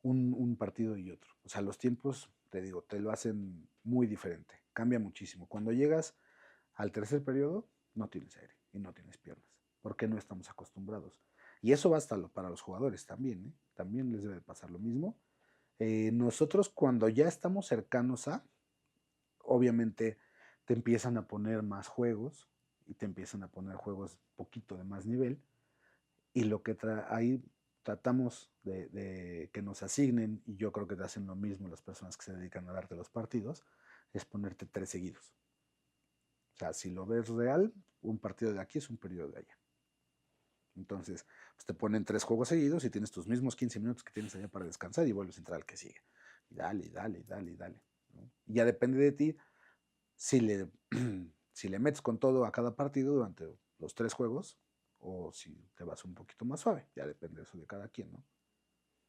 un partido y otro. O sea, los tiempos, te digo, te lo hacen muy diferente. Cambia muchísimo. Cuando llegas al tercer periodo, no tienes aire y no tienes piernas, porque no estamos acostumbrados. Y eso va hasta para los jugadores también, ¿eh? También les debe pasar lo mismo. Nosotros cuando ya estamos cercanos a, obviamente te empiezan a poner más juegos y te empiezan a poner juegos poquito de más nivel y lo que ahí tratamos de que nos asignen, y yo creo que te hacen lo mismo las personas que se dedican a darte los partidos, es ponerte 3 seguidos. O sea, si lo ves real, un partido de aquí es un periodo de allá. Entonces, pues te ponen 3 juegos seguidos y tienes tus mismos 15 minutos que tienes allá para descansar y vuelves a entrar al que sigue. Y dale, dale, dale, dale, ¿no? Y ya depende de ti si le, si le metes con todo a cada partido durante los 3 juegos o si te vas un poquito más suave. Ya depende eso de cada quien, ¿no?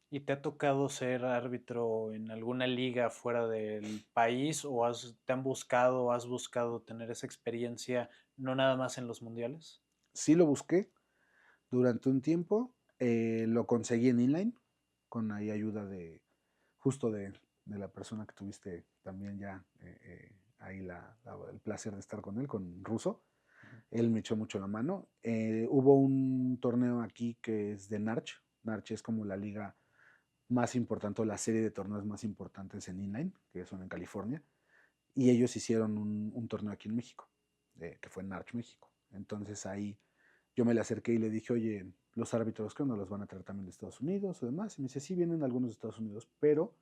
¿Y te ha tocado ser árbitro en alguna liga fuera del país o te han buscado, has buscado tener esa experiencia no nada más en los mundiales? Sí lo busqué durante un tiempo, lo conseguí en inline, con ahí ayuda de justo de la persona que tuviste también ya ahí el placer de estar con él, con Russo. Él me echó mucho la mano. Hubo un torneo aquí que es de Narch. Narch es como la liga más importante, o la serie de torneos más importantes en inline, que son en California. Y ellos hicieron un torneo aquí en México, que fue en Narch, México. Entonces ahí yo me le acerqué y le dije, oye, los árbitros, ¿qué onda? ¿Los van a traer también de Estados Unidos o demás? Y me dice, sí, vienen algunos de Estados Unidos, pero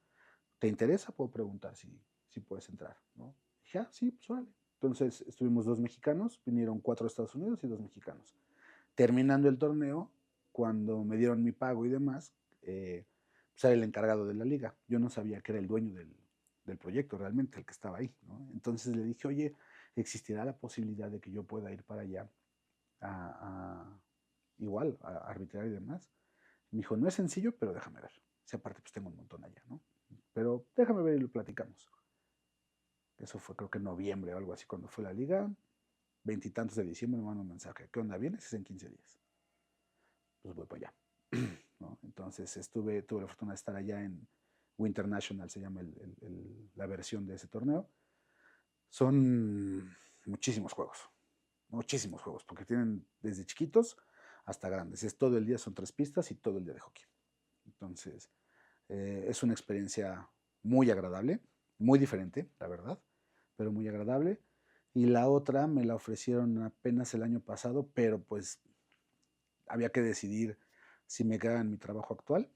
¿te interesa? Puedo preguntar si puedes entrar, ¿no? Dije, ah, sí, pues órale. Entonces estuvimos 2 mexicanos, vinieron 4 de Estados Unidos y 2 mexicanos. Terminando el torneo, cuando me dieron mi pago y demás, pues era el encargado de la liga. Yo no sabía que era el dueño del proyecto realmente, el que estaba ahí, ¿no? Entonces le dije, oye, ¿existirá la posibilidad de que yo pueda ir para allá a igual, a arbitrar y demás? Me dijo, no es sencillo, pero déjame ver. Si aparte, pues tengo un montón allá, ¿no? Pero déjame ver y lo platicamos. Eso fue creo que en noviembre o algo así cuando fue la liga. Veintitantos de diciembre me mandó un mensaje. ¿Qué onda? ¿Vienes? Es en 15 días. Pues voy para allá. ¿No? Entonces tuve la fortuna de estar allá en Winter National, se llama la versión de ese torneo. Son muchísimos juegos, porque tienen desde chiquitos hasta grandes. Es todo el día, son 3 pistas y todo el día de hockey. Entonces, es una experiencia muy agradable, muy diferente, la verdad, pero muy agradable. Y la otra me la ofrecieron apenas el año pasado, pero pues había que decidir si me quedaba en mi trabajo actual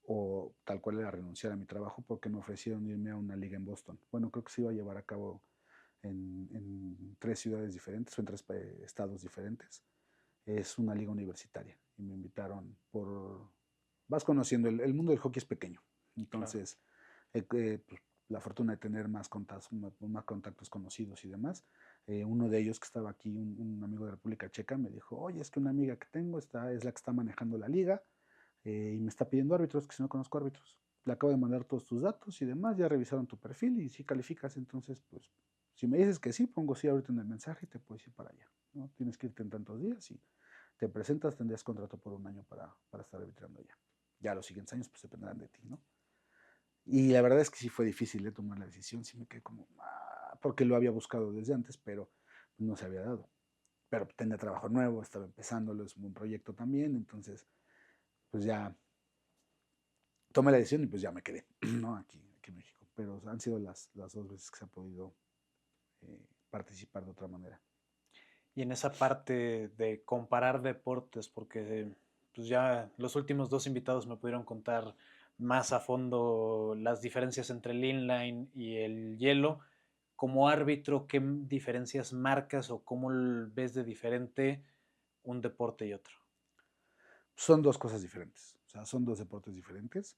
o tal cual era renunciar a mi trabajo, porque me ofrecieron irme a una liga en Boston. Bueno, creo que se iba a llevar a cabo en 3 ciudades diferentes o en 3 estados diferentes. Es una liga universitaria y me invitaron por... Vas conociendo, el mundo del hockey es pequeño, Claro. entonces pues, la fortuna de tener más contactos conocidos y demás. Uno de ellos que estaba aquí, un amigo de República Checa, me dijo, oye, es que una amiga que tengo es la que está manejando la liga, y me está pidiendo árbitros, que si no conozco árbitros. Le acabo de mandar todos tus datos y demás, ya revisaron tu perfil y si calificas, entonces, pues, si me dices que sí, pongo sí ahorita en el mensaje y te puedes ir para allá, ¿no? Tienes que irte en tantos días y te presentas, tendrías contrato por un año para estar arbitrando allá. Ya los siguientes años, pues, dependerán de ti, ¿no? Y la verdad es que sí fue difícil de tomar la decisión, sí me quedé como, porque lo había buscado desde antes, pero no se había dado. Pero tenía trabajo nuevo, estaba empezándolo, es un buen proyecto también, entonces, pues ya tomé la decisión y pues ya me quedé, ¿no? Aquí en México. Pero han sido las 2 veces que se ha podido participar de otra manera. Y en esa parte de comparar deportes, porque pues ya los últimos dos invitados me pudieron contar más a fondo las diferencias entre el inline y el hielo. Como árbitro, ¿qué diferencias marcas o cómo ves de diferente un deporte y otro? Son 2 cosas diferentes, o sea, son 2 deportes diferentes.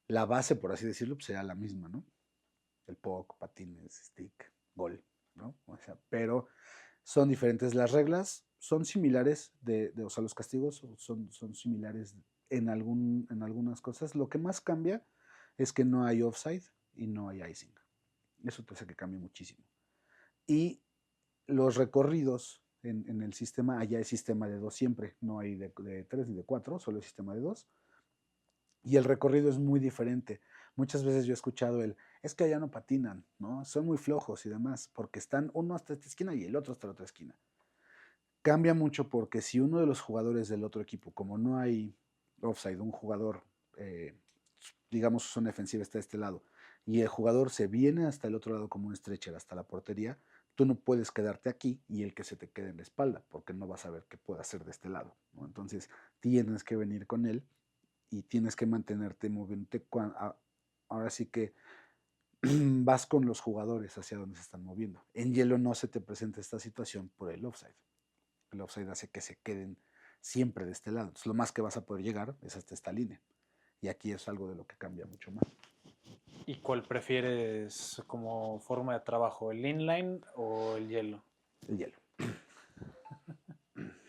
La base, por así decirlo, pues sería la misma, ¿no? El puck, patines, stick, gol, ¿no? O sea, pero son diferentes. Las reglas son similares, o sea, los castigos son similares en algunas cosas. Lo que más cambia es que no hay offside y no hay icing. Eso te hace que cambie muchísimo. Y los recorridos en el sistema, allá es sistema de 2 siempre, no hay de 3 ni de 4, solo es sistema de 2. Y el recorrido es muy diferente. Muchas veces yo he escuchado es que allá no patinan, ¿no? Son muy flojos y demás, porque están uno hasta esta esquina y el otro hasta la otra esquina. Cambia mucho porque si uno de los jugadores del otro equipo, como no hay offside, un jugador, digamos, su zona defensiva está de este lado, y el jugador se viene hasta el otro lado como un stretcher, hasta la portería, tú no puedes quedarte aquí y el que se te quede en la espalda, porque no vas a ver qué puede hacer de este lado, ¿no? Entonces tienes que venir con él y tienes que mantenerte moviéndote. Ahora sí que vas con los jugadores hacia donde se están moviendo. En hielo no se te presenta esta situación por el offside. El offside hace que se queden siempre de este lado. Entonces, lo más que vas a poder llegar es hasta esta línea. Y aquí es algo de lo que cambia mucho más. ¿Y cuál prefieres como forma de trabajo, el inline o el hielo? El hielo.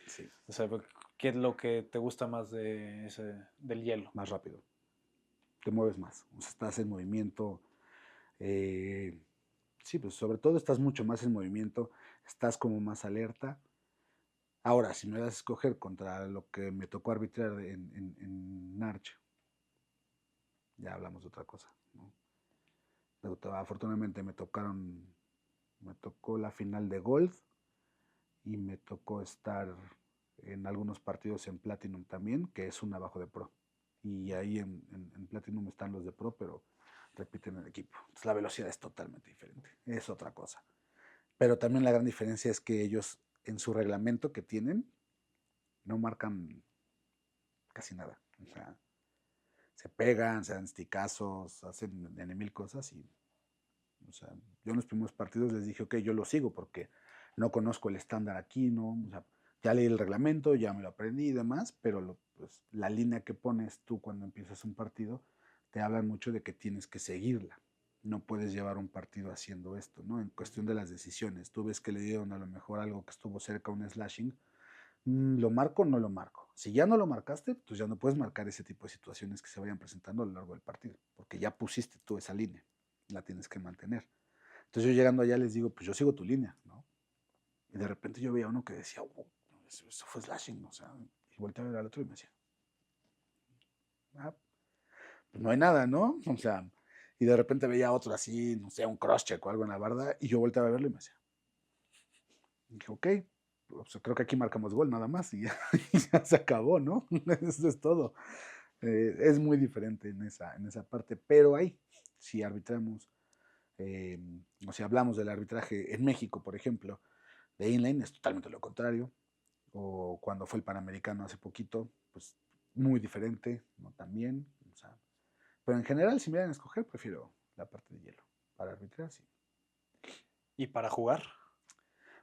Sí, O sea, ¿qué es lo que te gusta más del hielo? más rápido. Te mueves más. O sea, estás en movimiento. Sí, pues sobre todo estás mucho más en movimiento. Estás como más alerta. Ahora, si me das a escoger contra lo que me tocó arbitrar en Narch, ya hablamos de otra cosa, ¿no? Afortunadamente me tocó la final de Gold y me tocó estar en algunos partidos en Platinum también, que es un abajo de Pro. Y ahí en Platinum están los de Pro, pero repiten el equipo. Entonces la velocidad es totalmente diferente, es otra cosa. Pero también la gran diferencia es que ellos en su reglamento que tienen no marcan casi nada. O sea, se pegan, se dan sticazos, hacen N mil cosas y, o sea, yo en los primeros partidos les dije, ok, yo lo sigo porque no conozco el estándar aquí, ¿no? O sea, ya leí el reglamento, ya me lo aprendí y demás, pero pues, la línea que pones tú cuando empiezas un partido te hablan mucho de que tienes que seguirla. No puedes llevar un partido haciendo esto, ¿no? En cuestión de las decisiones. Tú ves que le dieron a lo mejor algo que estuvo cerca a un slashing, ¿lo marco o no lo marco? Si ya no lo marcaste, pues ya no puedes marcar ese tipo de situaciones que se vayan presentando a lo largo del partido, porque ya pusiste tú esa línea, la tienes que mantener. Entonces yo llegando allá les digo, pues yo sigo tu línea, ¿no? Y de repente yo veía uno que decía, eso fue slashing, o sea, y volteé a ver al otro y me decía, ah, pues no hay nada, ¿no? O sea, y de repente veía otro así, no sé, un cross check o algo en la barda, y yo volteaba a verlo y me decía, y dije, ok, pues creo que aquí marcamos gol nada más y ya, y ya se acabó, ¿no? Eso es todo. Es muy diferente en esa parte, pero ahí, si arbitramos, eh, o si hablamos del arbitraje en México, por ejemplo, de inline, es totalmente lo contrario, o cuando fue el Panamericano hace poquito, pues muy diferente, ¿no? También, o sea, pero en general, si me dan a escoger, prefiero la parte de hielo. Para arbitrar, sí. ¿Y para jugar?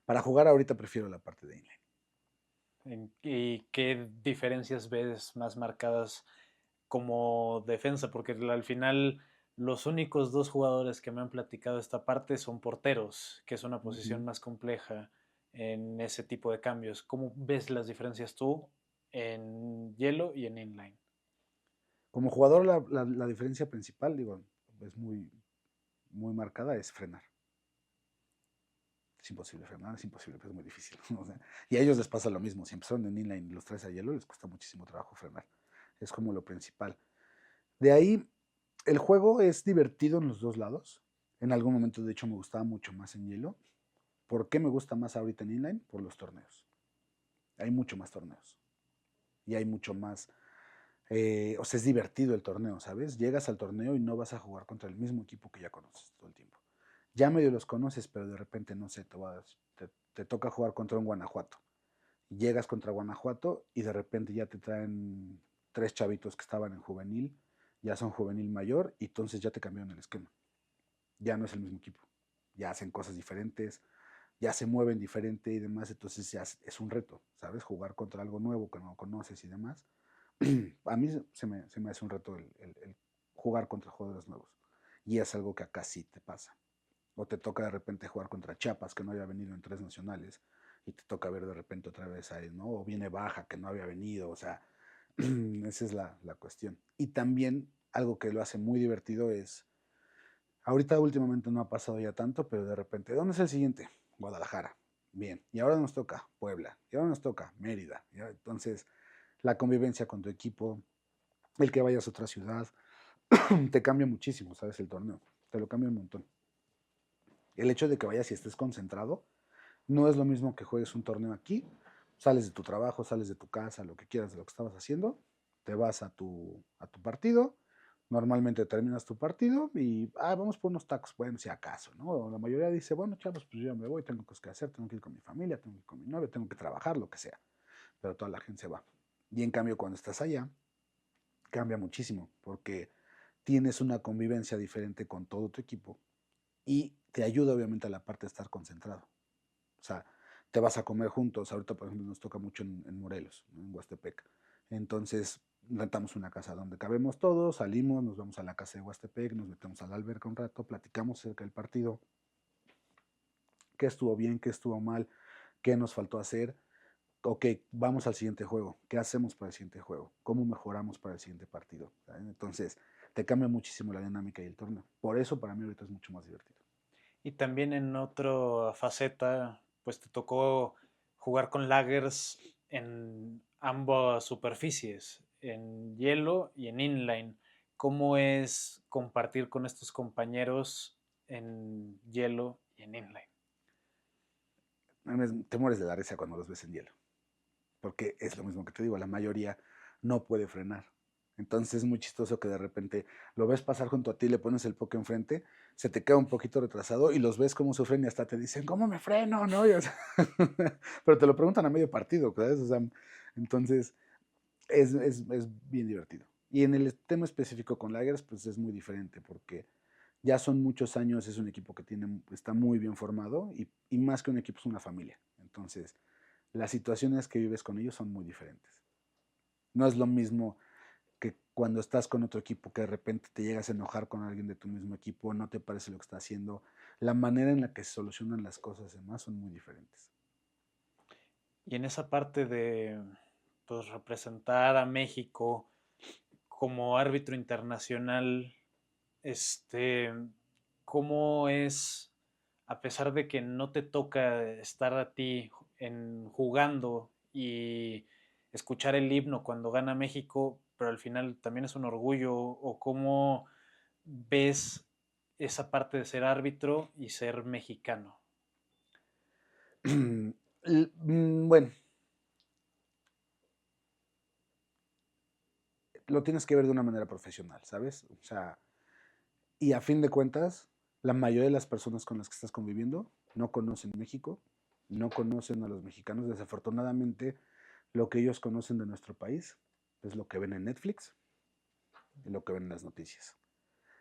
Para jugar ahorita prefiero la parte de inline. ¿Y qué diferencias ves más marcadas como defensa? Porque al final los únicos dos jugadores que me han platicado esta parte son porteros, que es una Uh posición -huh. más compleja en ese tipo de cambios. ¿Cómo ves las diferencias tú en hielo y en inline? Como jugador, la diferencia principal, digo, es muy marcada, es frenar. Es imposible frenar, es imposible, pero es muy difícil. O sea, y a ellos les pasa lo mismo. Si empezaron en inline y los traes a hielo, les cuesta muchísimo trabajo frenar. Es como lo principal. De ahí, el juego es divertido en los dos lados. En algún momento, de hecho, me gustaba mucho más en hielo. ¿Por qué me gusta más ahorita en inline? Por los torneos. Hay mucho más torneos. Y hay mucho más. O sea, es divertido el torneo, ¿sabes? Llegas al torneo y no vas a jugar contra el mismo equipo que ya conoces todo el tiempo. Ya medio los conoces, pero de repente, no sé, te toca jugar contra un Guanajuato. Llegas contra Guanajuato y de repente ya te traen tres chavitos que estaban en juvenil, ya son juvenil mayor y entonces ya te cambiaron el esquema. Ya no es el mismo equipo. Ya hacen cosas diferentes, ya se mueven diferente y demás, entonces ya es un reto, ¿sabes? Jugar contra algo nuevo que no conoces y demás. A mí se me hace un reto el jugar contra jugadores nuevos. Y es algo que acá sí te pasa. O te toca de repente jugar contra Chiapas, que no había venido en tres nacionales, y te toca ver de repente otra vez ahí, ¿no? O viene Baja, que no había venido, o sea, esa es la cuestión. Y también algo que lo hace muy divertido es, ahorita últimamente no ha pasado ya tanto, pero de repente, ¿dónde es el siguiente? Guadalajara. Bien, y ahora nos toca Puebla, y ahora nos toca Mérida. ¿Ya? Entonces, la convivencia con tu equipo, el que vayas a otra ciudad, te cambia muchísimo, ¿sabes? El torneo, te lo cambia un montón. El hecho de que vayas y estés concentrado, no es lo mismo que juegues un torneo aquí, sales de tu trabajo, sales de tu casa, lo que quieras de lo que estabas haciendo, te vas a tu partido, normalmente terminas tu partido y vamos por unos tacos, bueno, si acaso, ¿no? La mayoría dice, bueno, chavos, pues yo ya me voy, tengo cosas que hacer, tengo que ir con mi familia, tengo que ir con mi novia, tengo que trabajar, lo que sea, pero toda la gente se va. Y en cambio, cuando estás allá, cambia muchísimo, porque tienes una convivencia diferente con todo tu equipo y te ayuda obviamente a la parte de estar concentrado. O sea, te vas a comer juntos. Ahorita, por ejemplo, nos toca mucho en Morelos, ¿no? En Huastepec. Entonces, rentamos una casa donde cabemos todos, salimos, nos vamos a la casa de Huastepec, nos metemos a la alberca un rato, platicamos acerca del partido, qué estuvo bien, qué estuvo mal, qué nos faltó hacer. Ok, vamos al siguiente juego. ¿Qué hacemos para el siguiente juego? ¿Cómo mejoramos para el siguiente partido? ¿Sabes? Entonces, te cambia muchísimo la dinámica y el torneo. Por eso, para mí, ahorita es mucho más divertido. Y también en otra faceta, pues te tocó jugar con lagers en ambas superficies, en hielo y en inline. ¿Cómo es compartir con estos compañeros en hielo y en inline? te mueres de la risa cuando los ves en hielo, porque es lo mismo que te digo, la mayoría no puede frenar. Entonces es muy chistoso que de repente lo ves pasar junto a ti, le pones el poke enfrente, se te queda un poquito retrasado y los ves cómo sufren y hasta te dicen, ¿cómo me freno? ¿No? O sea, pero te lo preguntan a medio partido, ¿sabes? O sea, entonces es bien divertido. Y en el tema específico con Lagers, pues es muy diferente porque ya son muchos años, es un equipo que está muy bien formado y más que un equipo es una familia. Entonces, las situaciones que vives con ellos son muy diferentes. No es lo mismo que cuando estás con otro equipo que de repente te llegas a enojar con alguien de tu mismo equipo, no te parece lo que está haciendo, la manera en la que se solucionan las cosas y demás son muy diferentes. Y en esa parte de pues, representar a México como árbitro internacional, este, ¿cómo es, a pesar de que no te toca estar a ti en jugando y escuchar el himno cuando gana México, pero al final también es un orgullo, o cómo ves esa parte de ser árbitro y ser mexicano? Bueno, lo tienes que ver de una manera profesional, ¿sabes? O sea, y a fin de cuentas, la mayoría de las personas con las que estás conviviendo no conocen México, no conocen a los mexicanos. Desafortunadamente, lo que ellos conocen de nuestro país es lo que ven en Netflix y lo que ven en las noticias.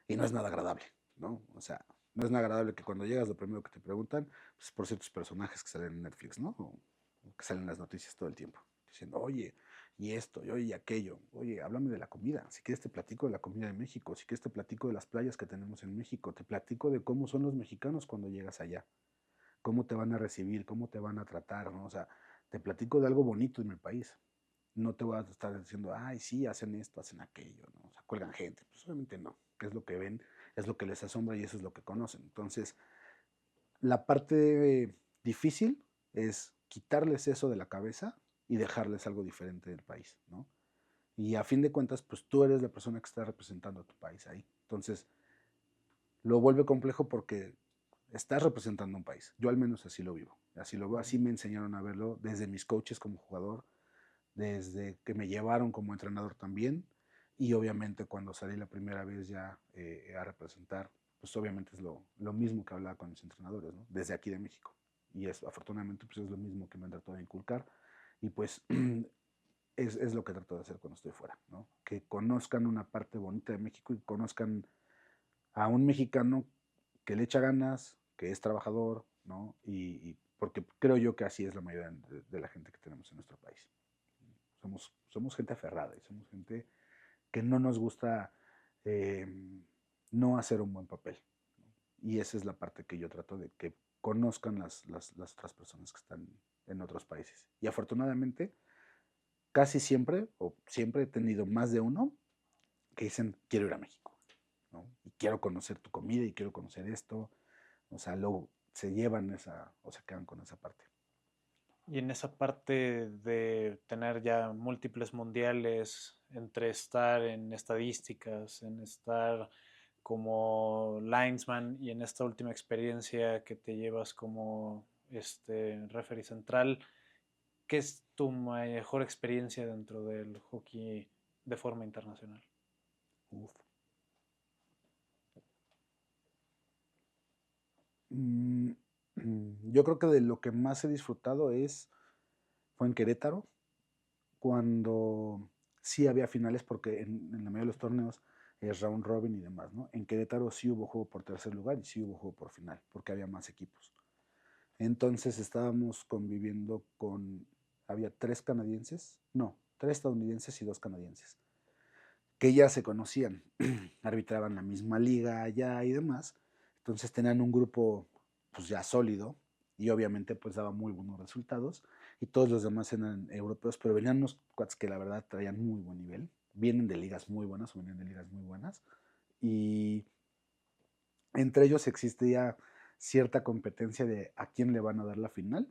Y no es nada agradable, ¿no? O sea, no es nada agradable que cuando llegas lo primero que te preguntan, pues por ciertos personajes que salen en Netflix, ¿no? O que salen en las noticias todo el tiempo, diciendo, oye, y esto, y oye, y aquello, oye, háblame de la comida, si quieres te platico de la comida de México, si quieres te platico de las playas que tenemos en México, te platico de cómo son los mexicanos cuando llegas allá, cómo te van a recibir, cómo te van a tratar, ¿no? O sea, te platico de algo bonito en mi país. No te voy a estar diciendo, ay, sí, hacen esto, hacen aquello, ¿no? O sea, cuelgan gente. Pues obviamente no. ¿Qué es lo que ven? Es lo que les asombra y eso es lo que conocen. Entonces, la parte difícil es quitarles eso de la cabeza y dejarles algo diferente del país, ¿no? Y a fin de cuentas, pues tú eres la persona que está representando a tu país ahí. Entonces, lo vuelve complejo porque estás representando a un país. Yo al menos así lo vivo. Así lo veo, así me enseñaron a verlo desde mis coaches como jugador, desde que me llevaron como entrenador también y obviamente cuando salí la primera vez ya a representar, pues obviamente es lo mismo que hablaba con mis entrenadores, ¿no? Desde aquí de México. Y eso, afortunadamente, pues es lo mismo que me han tratado de inculcar y pues es lo que trato de hacer cuando estoy fuera, ¿no? Que conozcan una parte bonita de México y conozcan a un mexicano que le echa ganas, que es trabajador, ¿no? Y porque creo yo que así es la mayoría de la gente que tenemos en nuestro país. Somos gente aferrada y somos gente que no nos gusta eh, no hacer un buen papel. Y esa es la parte que yo trato de que conozcan las otras personas que están en otros países. Y afortunadamente, casi siempre, o siempre he tenido más de uno que dicen, quiero ir a México, ¿no? Y quiero conocer tu comida y quiero conocer esto. O sea, luego se llevan esa, o se quedan con esa parte. Y en esa parte de tener ya múltiples mundiales, entre estar en estadísticas, en estar como linesman y en esta última experiencia que te llevas como referee central, ¿qué es tu mejor experiencia dentro del hockey de forma internacional? Uf. Mm, yo creo que de lo que más he disfrutado fue en Querétaro, cuando sí había finales, porque en la mayoría de los torneos es round robin y demás, ¿no? En Querétaro sí hubo juego por tercer lugar y sí hubo juego por final, porque había más equipos. Entonces estábamos conviviendo había tres canadienses, no, tres estadounidenses y dos canadienses, que ya se conocían, arbitraban la misma liga allá y demás, entonces tenían un grupo pues ya sólido y obviamente pues daba muy buenos resultados y todos los demás eran europeos, pero venían unos cuates que la verdad traían muy buen nivel, vienen de ligas muy buenas o venían de ligas muy buenas y entre ellos existía cierta competencia de a quién le van a dar la final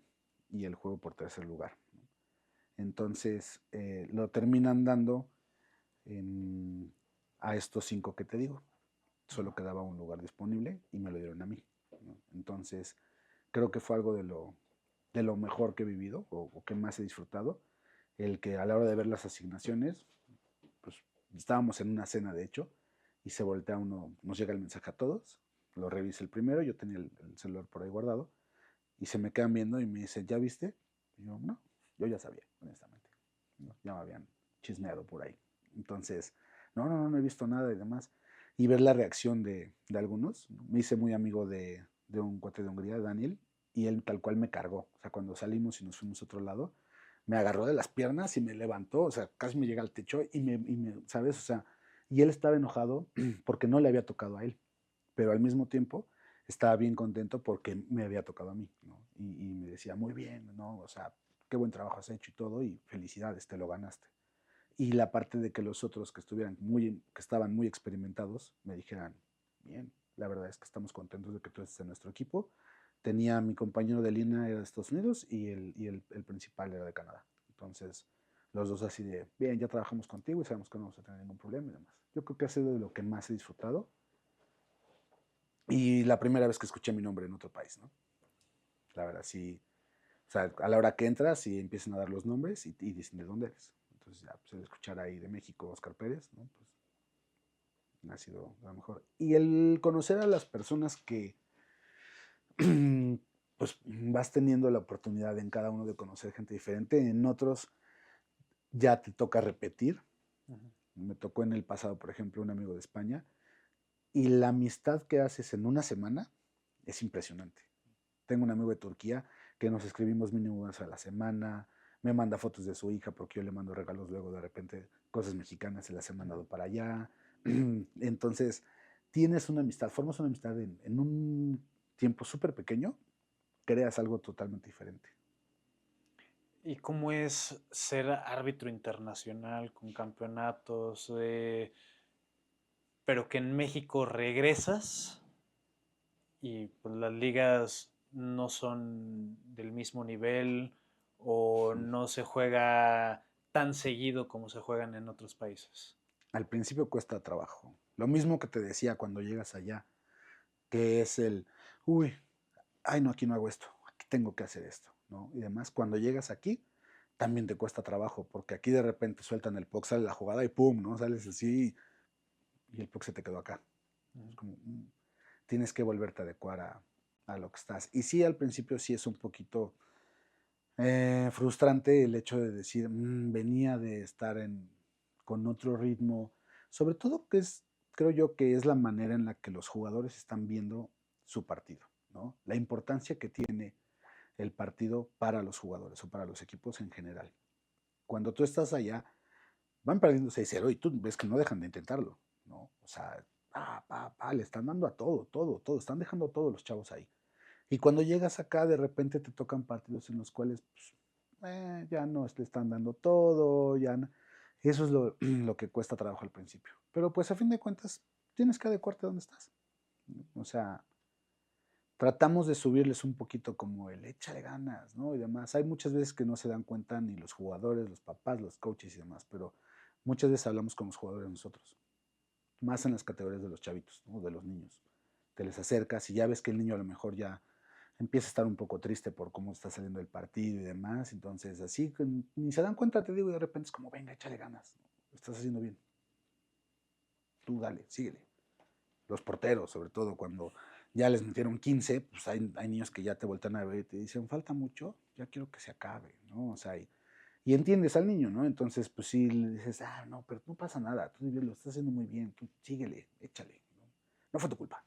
y el juego por tercer lugar. Entonces lo terminan dando en, a estos cinco que te digo. Solo quedaba un lugar disponible y me lo dieron a mí, ¿no? Entonces, creo que fue algo de lo mejor que he vivido o que más he disfrutado. El que a la hora de ver las asignaciones, pues estábamos en una cena de hecho, y se voltea uno, nos llega el mensaje a todos, lo revisa el primero, yo tenía el celular por ahí guardado, y se me quedan viendo y me dicen, ¿ya viste? Y yo, no, yo ya sabía, honestamente, ¿no? Ya me habían chismeado por ahí. Entonces, no he visto nada y demás. Y ver la reacción de algunos, ¿no? Me hice muy amigo de un cuate de Hungría, Daniel, y él tal cual me cargó. O sea, cuando salimos y nos fuimos a otro lado, me agarró de las piernas y me levantó, o sea, casi me llega al techo ¿sabes? O sea, y él estaba enojado porque no le había tocado a él, pero al mismo tiempo estaba bien contento porque me había tocado a mí, ¿no? Y me decía, muy bien, ¿no? O sea, qué buen trabajo has hecho y todo, y felicidades, te lo ganaste. Y la parte de que los otros que que estaban muy experimentados, me dijeran, bien, la verdad es que estamos contentos de que tú estés en nuestro equipo. Tenía mi compañero de línea era de Estados Unidos y el principal era de Canadá. Entonces, los dos así de, bien, ya trabajamos contigo y sabemos que no vamos a tener ningún problema y demás. Yo creo que ha sido de lo que más he disfrutado y la primera vez que escuché mi nombre en otro país, ¿no? La verdad, sí. O sea, a la hora que entras y empiezan a dar los nombres y dicen de dónde eres. Entonces, ya, pues el escuchar ahí de México, Oscar Pérez, ¿no? Pues ha sido lo mejor. Y el conocer a las personas que, pues, vas teniendo la oportunidad en cada uno de conocer gente diferente, en otros ya te toca repetir. Ujú. Me tocó en el pasado, por ejemplo, un amigo de España, y la amistad que haces en una semana es impresionante. Tengo un amigo de Turquía que nos escribimos mínimo una vez a la semana, me manda fotos de su hija porque yo le mando regalos luego de repente, cosas mexicanas se las he mandado para allá. Entonces, tienes una amistad, formas una amistad en un tiempo súper pequeño, creas algo totalmente diferente. ¿Y cómo es ser árbitro internacional con campeonatos, pero que en México regresas y pues, las ligas no son del mismo nivel o no se juega tan seguido como se juegan en otros países? Al principio cuesta trabajo. Lo mismo que te decía cuando llegas allá, que es uy, ay no, aquí no hago esto, aquí tengo que hacer esto, ¿no? Y demás, cuando llegas aquí, también te cuesta trabajo, porque aquí de repente sueltan el puck, sale la jugada y pum, ¿no? Sales así y el puck se te quedó acá. Es como, tienes que volverte a adecuar a lo que estás. Y sí, al principio sí es un poquito frustrante el hecho de decir, venía de estar con otro ritmo, sobre todo que creo yo que es la manera en la que los jugadores están viendo su partido, ¿no? La importancia que tiene el partido para los jugadores o para los equipos en general. Cuando tú estás allá, van perdiendo 6-0 y tú ves que no dejan de intentarlo, ¿no? O sea, le están dando a todo, todo, todo, están dejando a todos los chavos ahí. Y cuando llegas acá, de repente te tocan partidos en los cuales pues, ya no le están dando todo, ya no. Eso es lo que cuesta trabajo al principio. Pero pues a fin de cuentas, tienes que adecuarte a donde estás. O sea, tratamos de subirles un poquito como el échale ganas, ¿no? Y demás. Hay muchas veces que no se dan cuenta ni los jugadores, los papás, los coaches y demás, pero muchas veces hablamos con los jugadores nosotros, más en las categorías de los chavitos, ¿no? De los niños. Te les acercas y ya ves que el niño a lo mejor ya empieza a estar un poco triste por cómo está saliendo el partido y demás, entonces así, ni se dan cuenta, te digo, y de repente es como, venga, échale ganas, lo estás haciendo bien, tú dale, síguele. Los porteros, sobre todo, cuando ya les metieron 15, pues hay niños que ya te voltean a ver y te dicen, falta mucho, ya quiero que se acabe, ¿no? O sea, y entiendes al niño, ¿no? Entonces, pues sí, le dices, no, pero no pasa nada, tú lo estás haciendo muy bien, tú síguele, échale, ¿no? No fue tu culpa.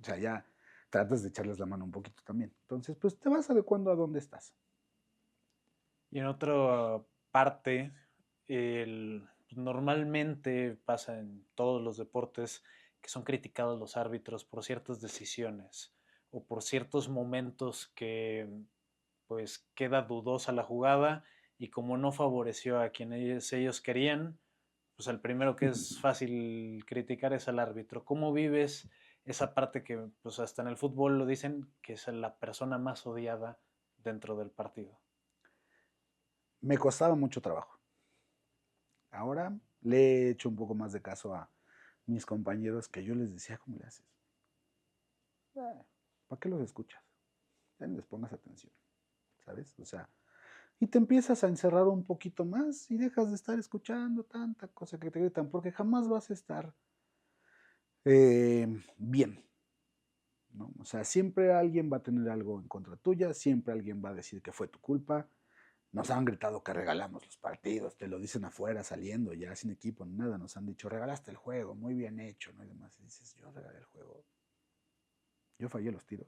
O sea, ya tratas de echarles la mano un poquito también. Entonces, pues te vas adecuando a dónde estás. Y en otra parte, normalmente pasa en todos los deportes que son criticados los árbitros por ciertas decisiones o por ciertos momentos que pues queda dudosa la jugada y como no favoreció a quienes ellos querían, pues el primero que es fácil criticar es al árbitro. ¿Cómo vives esa parte que pues hasta en el fútbol lo dicen que es la persona más odiada dentro del partido? Me costaba mucho trabajo. Ahora le he hecho un poco más de caso a mis compañeros que yo les decía, ¿cómo le haces? ¿Para qué los escuchas? ya ni les pongas atención, ¿sabes? O sea, y te empiezas a encerrar un poquito más y dejas de estar escuchando tanta cosa que te gritan, porque jamás vas a estar bien, ¿no? O sea, siempre alguien va a tener algo en contra tuya, siempre alguien va a decir que fue tu culpa. Nos han gritado que regalamos los partidos, te lo dicen afuera, saliendo, ya sin equipo, ni nada. Nos han dicho, regalaste el juego, muy bien hecho, ¿no? Y demás. Y dices, yo regalé el juego. Yo fallé los tiros.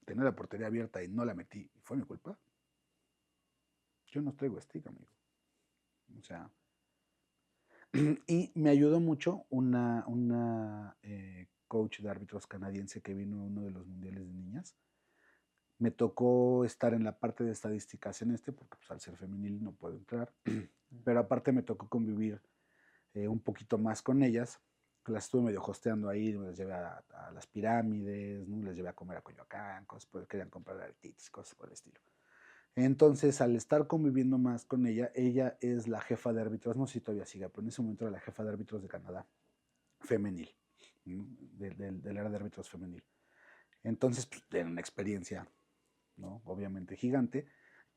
Tenía la portería abierta y no la metí. ¿Y fue mi culpa? Yo no traigo stick, amigo. O sea, y me ayudó mucho una coach de árbitros canadiense que vino a uno de los mundiales de niñas. Me tocó estar en la parte de estadísticas en porque pues, al ser femenil no puedo entrar. Pero aparte me tocó convivir un poquito más con ellas. Las estuve medio hosteando ahí, les llevé a las pirámides, ¿no? Les llevé a comer a Coyoacán, cosas por querían comprar artitos, cosas por el estilo. Entonces, al estar conviviendo más con ella es la jefa de árbitros, no sé si todavía sigue, pero en ese momento era la jefa de árbitros de Canadá, femenil, ¿no? Del área de árbitros femenil. Entonces, pues, tiene una experiencia, ¿no? Obviamente gigante,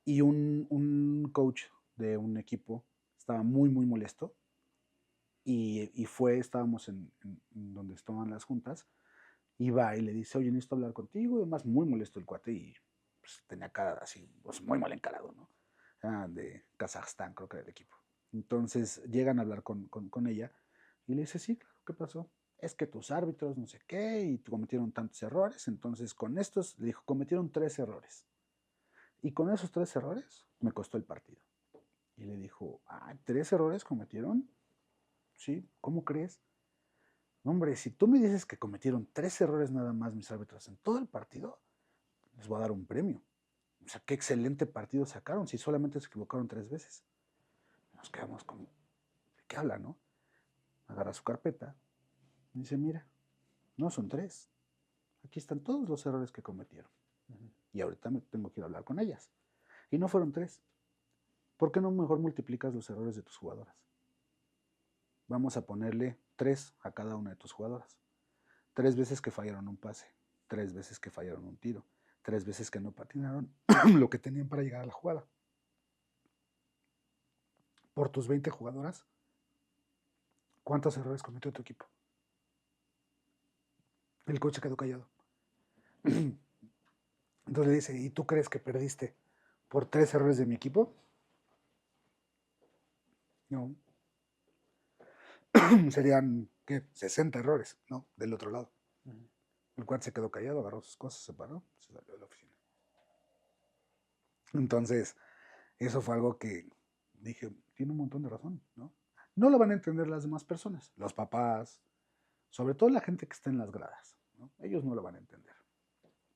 y un coach de un equipo estaba muy, muy molesto y estábamos en donde estaban las juntas, y va y le dice, oye, necesito hablar contigo, y además muy molesto el cuate, y pues, tenía cara así, pues, muy mal encarado, ¿no? De Kazajstán, creo que era el equipo. Entonces llegan a hablar con ella, y le dice, sí, claro, ¿qué pasó? Es que tus árbitros, no sé qué, y cometieron tantos errores, entonces con estos, le dijo, cometieron 3 errores, y con esos 3 errores me costó el partido. Y le dijo, ah, ¿3 errores cometieron? Sí, ¿cómo crees? No, hombre, si tú me dices que cometieron 3 errores nada más mis árbitros en todo el partido, les voy a dar un premio. O sea, qué excelente partido sacaron si solamente se equivocaron 3 veces. Nos quedamos como, ¿de qué habla, no? Agarra su carpeta y dice, mira, no son 3. Aquí están todos los errores que cometieron. Y ahorita me tengo que ir a hablar con ellas. Y no fueron 3. ¿Por qué no mejor multiplicas los errores de tus jugadoras? Vamos a ponerle 3 a cada una de tus jugadoras. 3 veces que fallaron un pase, 3 veces que fallaron un tiro, 3 veces que no patinaron lo que tenían para llegar a la jugada. Por tus 20 jugadoras, ¿cuántos errores cometió tu equipo? El coach quedó callado. Entonces le dice, ¿y tú crees que perdiste por 3 errores de mi equipo? No. Serían, ¿qué? 60 errores, ¿no? Del otro lado. El cual se quedó callado, agarró sus cosas, se paró, se salió de la oficina. Entonces, eso fue algo que dije, tiene un montón de razón, ¿no? No lo van a entender las demás personas, los papás, sobre todo la gente que está en las gradas, ¿no? Ellos no lo van a entender.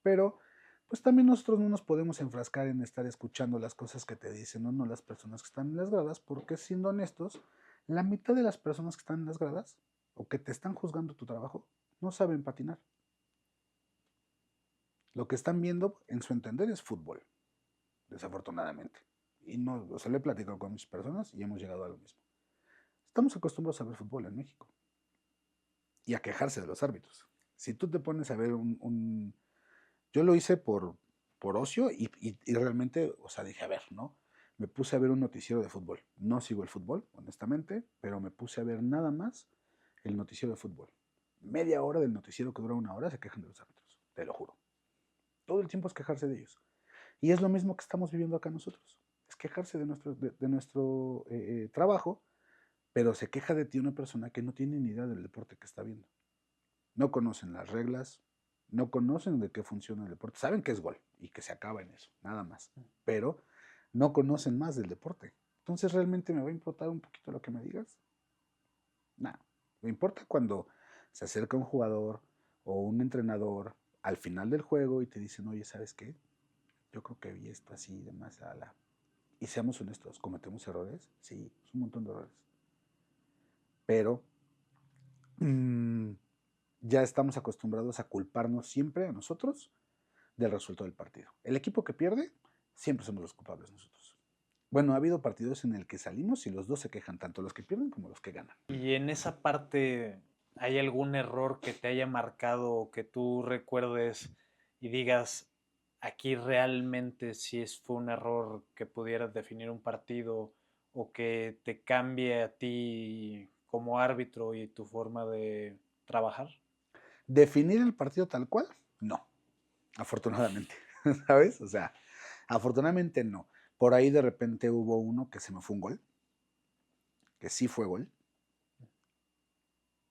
Pero, pues también nosotros no nos podemos enfrascar en estar escuchando las cosas que te dicen o no las personas que están en las gradas, porque siendo honestos, la mitad de las personas que están en las gradas o que te están juzgando tu trabajo no saben patinar. Lo que están viendo, en su entender, es fútbol, desafortunadamente. Y no, o sea, lo he platicado con muchas personas y hemos llegado a lo mismo. Estamos acostumbrados a ver fútbol en México y a quejarse de los árbitros. Si tú te pones a ver yo lo hice por ocio y realmente, o sea, dije, a ver, ¿no? Me puse a ver un noticiero de fútbol. No sigo el fútbol, honestamente, pero me puse a ver nada más el noticiero de fútbol. Media hora del noticiero que dura 1 hora se quejan de los árbitros, te lo juro. Todo el tiempo es quejarse de ellos. Y es lo mismo que estamos viviendo acá nosotros. Es quejarse de nuestro trabajo, pero se queja de ti una persona que no tiene ni idea del deporte que está viendo. No conocen las reglas, no conocen de qué funciona el deporte. Saben que es gol y que se acaba en eso, nada más. Pero no conocen más del deporte. Entonces, ¿realmente me va a importar un poquito lo que me digas? Nada. Me importa cuando se acerca un jugador o un entrenador al final del juego y te dicen, oye, ¿sabes qué? Yo creo que vi esto así y demás. Y seamos honestos, ¿cometemos errores? Sí, es un montón de errores. Pero ya estamos acostumbrados a culparnos siempre a nosotros del resultado del partido. El equipo que pierde, siempre somos los culpables nosotros. Bueno, ha habido partidos en el que salimos y los dos se quejan, tanto los que pierden como los que ganan. Y en esa parte, ¿hay algún error que te haya marcado o que tú recuerdes y digas, aquí realmente sí fue un error que pudiera definir un partido o que te cambie a ti como árbitro y tu forma de trabajar? Definir el partido tal cual, no, afortunadamente, ¿sabes? O sea, afortunadamente no. Por ahí de repente hubo uno que se me fue un gol, que sí fue gol,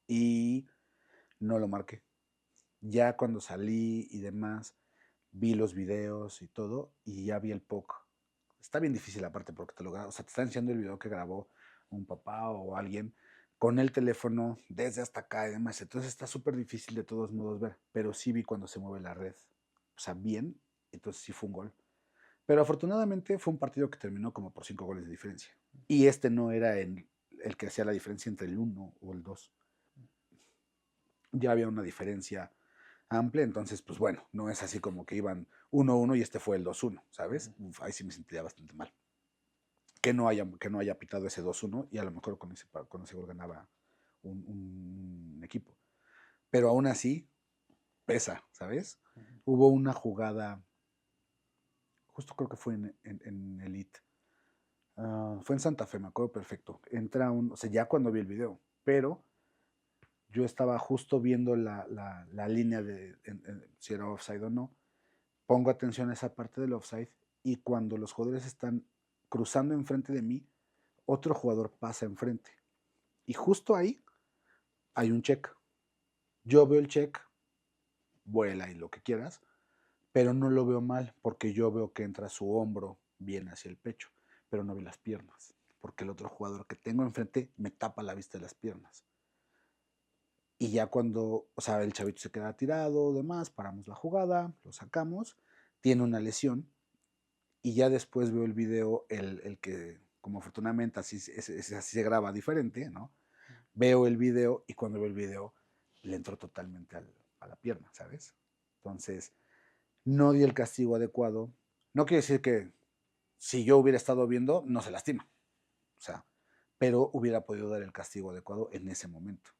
y no lo marqué. Ya cuando salí y demás, vi los videos y todo, y ya vi el POC. Está bien difícil aparte porque te lo graba, o sea, te está enseñando el video que grabó un papá o alguien con el teléfono desde hasta acá y demás. Entonces está súper difícil de todos modos ver, pero sí vi cuando se mueve la red. O sea, bien, entonces sí fue un gol. Pero afortunadamente fue un partido que terminó como por 5 goles de diferencia. Y este no era el que hacía la diferencia entre el uno o el 2. Ya había una diferencia amplia, entonces, pues bueno, no es así como que iban 1-1 y este fue el 2-1, ¿sabes? Uf, ahí sí me sentiría bastante mal. Que no haya pitado ese 2-1 y a lo mejor con ese gol ganaba un equipo. Pero aún así, pesa, ¿sabes? Hubo una jugada, justo creo que fue en Elite. Fue en Santa Fe, me acuerdo perfecto. Entra o sea, ya cuando vi el video, pero yo estaba justo viendo la línea de si era offside o no. Pongo atención a esa parte del offside y cuando los jugadores están cruzando enfrente de mí, otro jugador pasa enfrente. Y justo ahí hay un check. Yo veo el check, vuela y lo que quieras, pero no lo veo mal porque yo veo que entra su hombro bien hacia el pecho, pero no vi las piernas, porque el otro jugador que tengo enfrente me tapa la vista de las piernas. Y ya cuando, o sea, el chavito se queda tirado, demás, paramos la jugada, lo sacamos, tiene una lesión y ya después veo el video, el que, como afortunadamente así se graba diferente, ¿no? Veo el video y cuando veo el video le entró totalmente a la pierna, ¿sabes? Entonces, no di el castigo adecuado. No quiere decir que si yo hubiera estado viendo, no se lastima, o sea, pero hubiera podido dar el castigo adecuado en ese momento,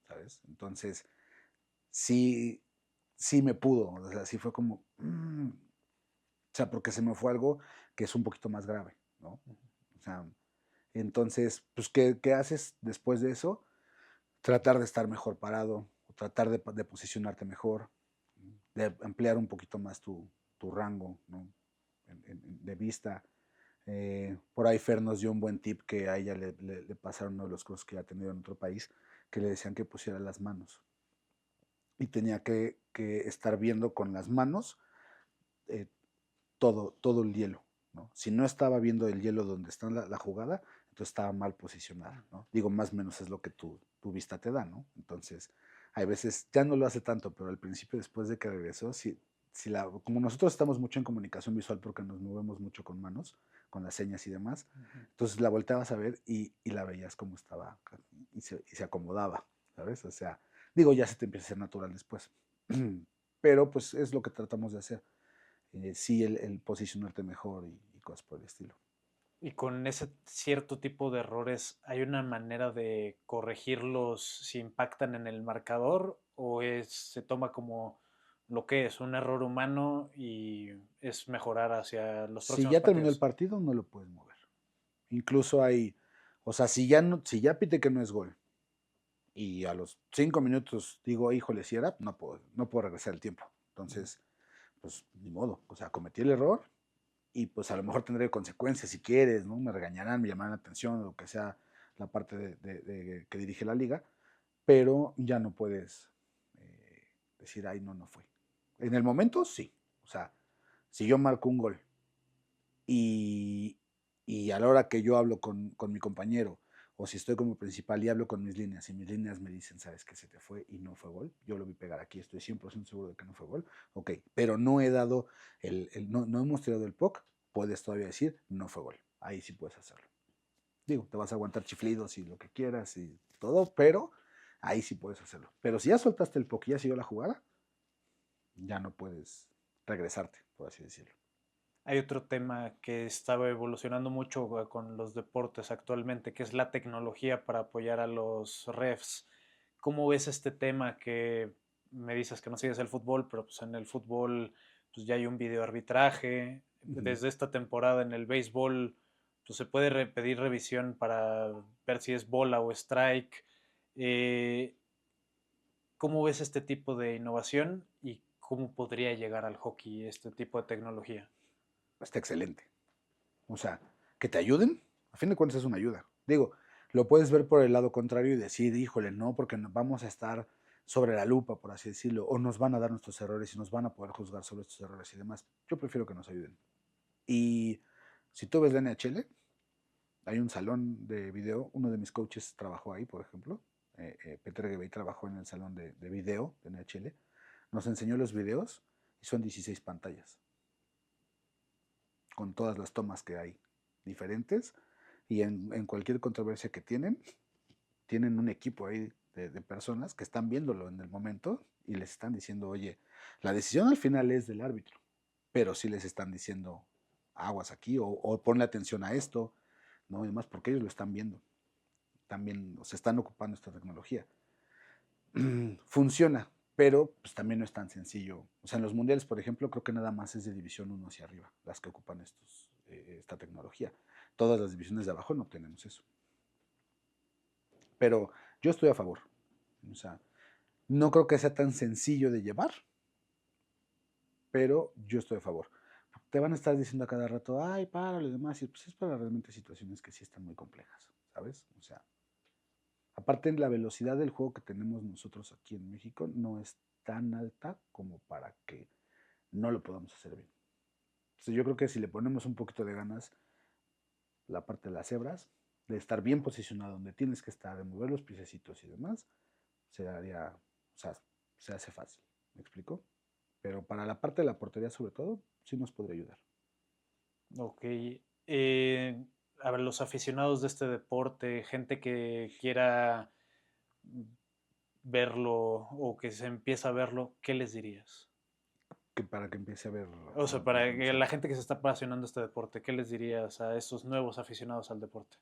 ¿sabes? Entonces, sí, sí me pudo, o sea, sí fue como, o sea, porque se me fue algo que es un poquito más grave, ¿no? O sea, entonces, pues, ¿qué haces después de eso? Tratar de estar mejor parado, tratar de posicionarte mejor, de ampliar un poquito más tu rango, ¿no? De vista. Por ahí Fer nos dio un buen tip que a ella le pasaron uno de los cursos que ha tenido en otro país, que le decían que pusiera las manos. Y tenía que estar viendo con las manos eh, todo el hielo, ¿no? Si no estaba viendo el hielo donde está la jugada, entonces estaba mal posicionada, ¿no? Digo, más o menos es lo que tu vista te da, ¿no? Entonces, hay veces, ya no lo hace tanto, pero al principio, después de que regresó, como nosotros estamos mucho en comunicación visual porque nos movemos mucho con manos, con las señas y demás, entonces la volteabas a ver y la veías como estaba y se acomodaba, ¿sabes? O sea, digo, ya se te empieza a ser natural después. Pero pues es lo que tratamos de hacer. Sí, el posicionarte mejor y cosas por el estilo. Y con ese cierto tipo de errores, ¿hay una manera de corregirlos si impactan en el marcador o se toma como lo que es un error humano y es mejorar hacia los Si próximos ya terminó el partidos? partido, no lo puedes mover. Incluso hay, o sea, si ya pite que no es gol y a los 5 minutos digo, híjole, si era, no puedo regresar el tiempo. Entonces, pues ni modo, o sea, cometí el error y pues a lo mejor tendré consecuencias si quieres, ¿no? Me regañarán, me llamarán la atención, lo que sea la parte de que dirige la liga, pero ya no puedes decir, ay, no, no fue. En el momento, sí. O sea, si yo marco un gol y, y a la hora que yo hablo con mi compañero, o si estoy como principal y hablo con mis líneas, y mis líneas me dicen, sabes que se te fue y no fue gol, yo lo vi pegar aquí, estoy 100% seguro de que no fue gol, ok, pero no he dado, no hemos tirado el POC, puedes todavía decir, no fue gol, ahí sí puedes hacerlo. Digo, te vas a aguantar chiflidos y lo que quieras y todo, pero ahí sí puedes hacerlo. Pero si ya soltaste el POC y ya siguió la jugada, ya no puedes regresarte, por así decirlo. Hay otro tema que estaba evolucionando mucho con los deportes actualmente, que es la tecnología para apoyar a los refs. ¿Cómo ves este tema que me dices que no sigues el fútbol, pero pues en el fútbol pues ya hay un video arbitraje. Ujú. Desde esta temporada en el béisbol pues se puede pedir revisión para ver si es bola o strike. Eh, ¿Cómo ves este tipo de innovación y cómo podría llegar al hockey este tipo de tecnología? Está excelente. O sea, que te ayuden, a fin de cuentas es una ayuda. Digo, lo puedes ver por el lado contrario y decir, híjole, no, porque vamos a estar sobre la lupa, por así decirlo, o nos van a dar nuestros errores y nos van a poder juzgar sobre estos errores y demás. Yo prefiero que nos ayuden. Y si tú ves la NHL, hay un salón de video, uno de mis coaches trabajó ahí, por ejemplo, Peter Gebey trabajó en el salón de video de NHL, nos enseñó los videos y son 16 pantallas, con todas las tomas que hay diferentes y en cualquier controversia que tienen un equipo ahí de personas que están viéndolo en el momento y les están diciendo, oye, la decisión al final es del árbitro, pero sí les están diciendo aguas aquí o ponle atención a esto, ¿no? Y demás, porque ellos lo están viendo, también se están ocupando esta tecnología. Funciona, pero pues también no es tan sencillo. O sea, en los mundiales, por ejemplo, creo que nada más es de división uno hacia arriba las que ocupan esta tecnología. Todas las divisiones de abajo no tenemos eso. Pero yo estoy a favor. O sea, no creo que sea tan sencillo de llevar, pero yo estoy a favor. Te van a estar diciendo a cada rato, ay, párale y demás, y pues es para realmente situaciones que sí están muy complejas, ¿sabes? O sea, aparte la velocidad del juego que tenemos nosotros aquí en México no es tan alta como para que no lo podamos hacer bien. Entonces yo creo que si le ponemos un poquito de ganas, la parte de las hebras, de estar bien posicionado donde tienes que estar, de mover los piececitos y demás, se haría, o sea, se hace fácil. ¿Me explico? Pero para la parte de la portería, sobre todo, sí nos podría ayudar. Ok. eh, a ver, los aficionados de este deporte, gente que quiera verlo o que se empieza a verlo, ¿qué les dirías? Que para que empiece a ver O sea, la para que transmisión. la gente que se está apasionando este deporte, ¿qué les dirías a esos nuevos aficionados al deporte?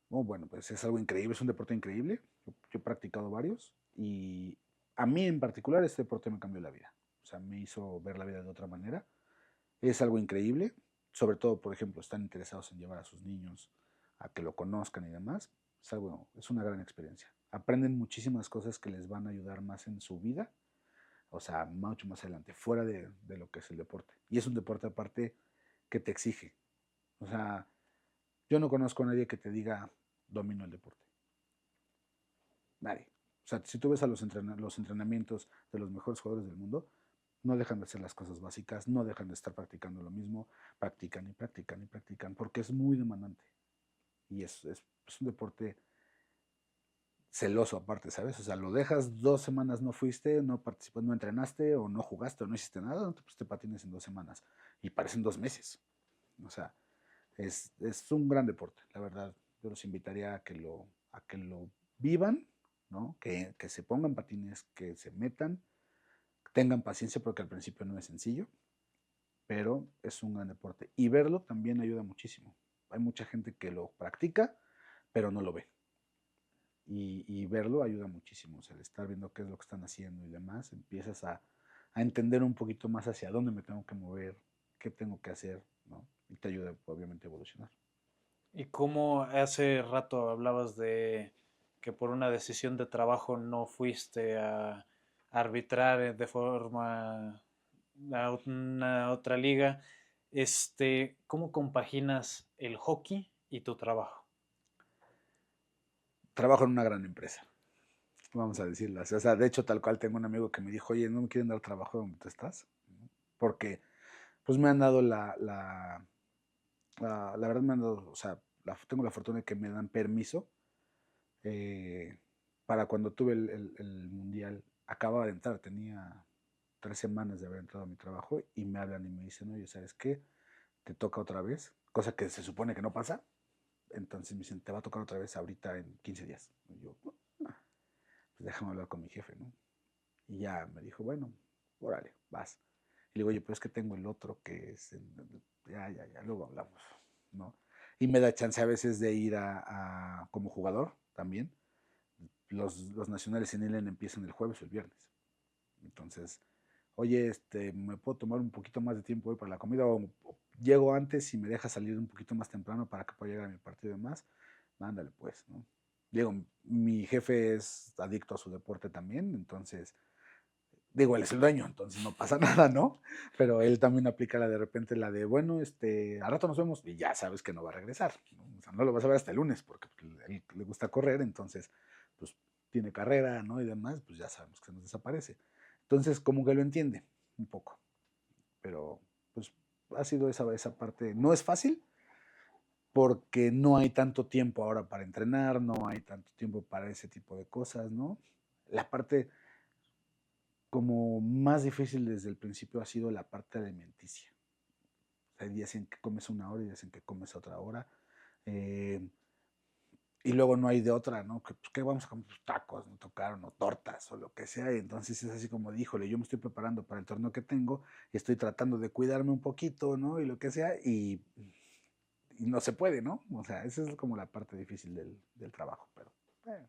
Oh, bueno, pues es algo increíble, es un deporte increíble. Yo he practicado varios y a mí en particular este deporte me cambió la vida. O sea, me hizo ver la vida de otra manera. Es algo increíble, sobre todo, por ejemplo, están interesados en llevar a sus niños a que lo conozcan y demás. Es algo, es una gran experiencia. Aprenden muchísimas cosas que les van a ayudar más en su vida, o sea, mucho más adelante, fuera de lo que es el deporte. Y es un deporte aparte que te exige. O sea, yo no conozco a nadie que te diga domino el deporte. Nadie. O sea, si tú ves a los entrenamientos de los mejores jugadores del mundo, no dejan de hacer las cosas básicas, no dejan de estar practicando lo mismo, practican y practican y practican, porque es muy demandante. Y es un deporte celoso aparte, ¿sabes? O sea, lo dejas 2 semanas, no fuiste, no participaste, no entrenaste, o no jugaste, o no hiciste nada, no te patines en 2 semanas. Y parecen 2 meses. O sea, es un gran deporte, la verdad. Yo los invitaría a que lo vivan, ¿no? Que se pongan patines, que se metan, tengan paciencia porque al principio no es sencillo, pero es un gran deporte. Y verlo también ayuda muchísimo. Hay mucha gente que lo practica, pero no lo ve. Y verlo ayuda muchísimo. O sea, el estar viendo qué es lo que están haciendo y demás, empiezas a entender un poquito más hacia dónde me tengo que mover, qué tengo que hacer, ¿no? Y te ayuda, obviamente, a evolucionar. Y cómo hace rato hablabas de que por una decisión de trabajo no fuiste a arbitrar de forma a una otra liga, ¿cómo compaginas el hockey y tu trabajo? Trabajo en una gran empresa, vamos a decirlo así. O sea, de hecho, tal cual tengo un amigo que me dijo, oye, ¿no me quieren dar trabajo donde tú estás? Porque, pues me han dado la verdad me han dado, o sea, tengo la fortuna de que me dan permiso eh, para cuando tuve el mundial. Acababa de entrar, tenía 3 semanas de haber entrado a mi trabajo y me hablan y me dicen, oye, ¿sabes qué? Te toca otra vez, cosa que se supone que no pasa. Entonces me dicen, te va a tocar otra vez ahorita en 15 días. Y yo, "Ah, pues déjame hablar con mi jefe, ¿no?" Y ya me dijo, bueno, órale, vas. Y le digo, oye, pero es que tengo el otro que es, ya, luego hablamos, ¿no? Y me da chance a veces de ir como jugador también. Los nacionales en Elen empiezan el jueves o el viernes. Entonces, oye, ¿me puedo tomar un poquito más de tiempo hoy para la comida? O llego antes y me deja salir un poquito más temprano para que pueda llegar a mi partido y demás. Mándale pues, ¿no? Digo, mi jefe es adicto a su deporte también, entonces, digo, él es el dueño, entonces no pasa nada, ¿no? Pero él también aplica de repente la de, bueno, al rato nos vemos y ya sabes que no va a regresar, ¿no? O sea, no lo vas a ver hasta el lunes porque pues, él le gusta correr, entonces, pues tiene carrera, ¿no? Y demás, pues ya sabemos que se nos desaparece. Entonces, como que lo entiende un poco, pero pues ha sido esa parte. No es fácil porque no hay tanto tiempo ahora para entrenar, no hay tanto tiempo para ese tipo de cosas, ¿no? La parte como más difícil desde el principio ha sido la parte alimenticia. Hay días en que comes una hora y días en que comes otra hora. Eh, y luego no hay de otra, ¿no? ¿Qué vamos a comer? Pues tacos, no tocaron, o tortas, o lo que sea. Y entonces es así como, híjole, yo me estoy preparando para el torneo que tengo y estoy tratando de cuidarme un poquito, ¿no? Y lo que sea, y no se puede, ¿no? O sea, esa es como la parte difícil del trabajo, pero... eh.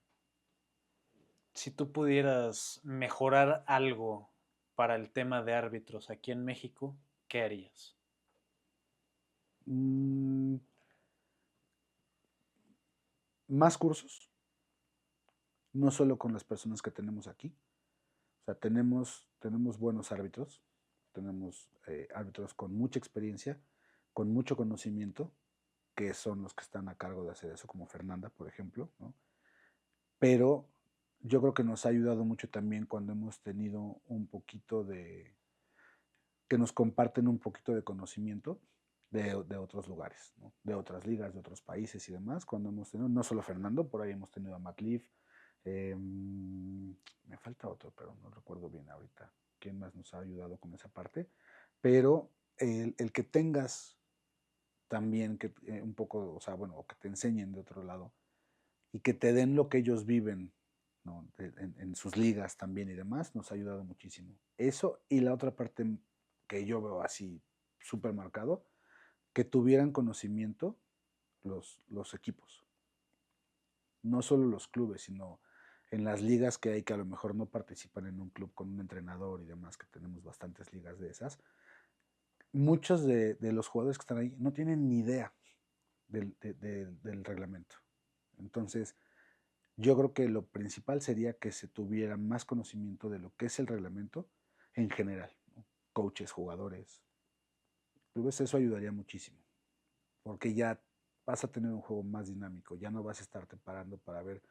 Si tú pudieras mejorar algo para el tema de árbitros aquí en México, ¿qué harías? Mm, más cursos, no solo con las personas que tenemos aquí. O sea, tenemos buenos árbitros, tenemos árbitros con mucha experiencia, con mucho conocimiento, que son los que están a cargo de hacer eso, como Fernanda, por ejemplo, ¿no? Pero yo creo que nos ha ayudado mucho también cuando hemos tenido un poquito que nos comparten un poquito de conocimiento de otros lugares, ¿no? De otras ligas, de otros países y demás. Cuando hemos tenido, no solo Fernando, por ahí hemos tenido a McLeaf, me falta otro, pero no recuerdo bien ahorita quién más nos ha ayudado con esa parte. Pero el que tengas también que un poco, o sea, bueno, o que te enseñen de otro lado y que te den lo que ellos viven, ¿no? En sus ligas también y demás, nos ha ayudado muchísimo. Eso y la otra parte que yo veo así súper marcado, que tuvieran conocimiento los equipos, no solo los clubes, sino en las ligas que hay que a lo mejor no participan en un club con un entrenador y demás, que tenemos bastantes ligas de esas, muchos de los jugadores que están ahí no tienen ni idea del reglamento. Entonces, yo creo que lo principal sería que se tuviera más conocimiento de lo que es el reglamento en general, ¿no? Coaches, jugadores, clubes, eso ayudaría muchísimo, porque ya vas a tener un juego más dinámico, ya no vas a estarte parando para ver,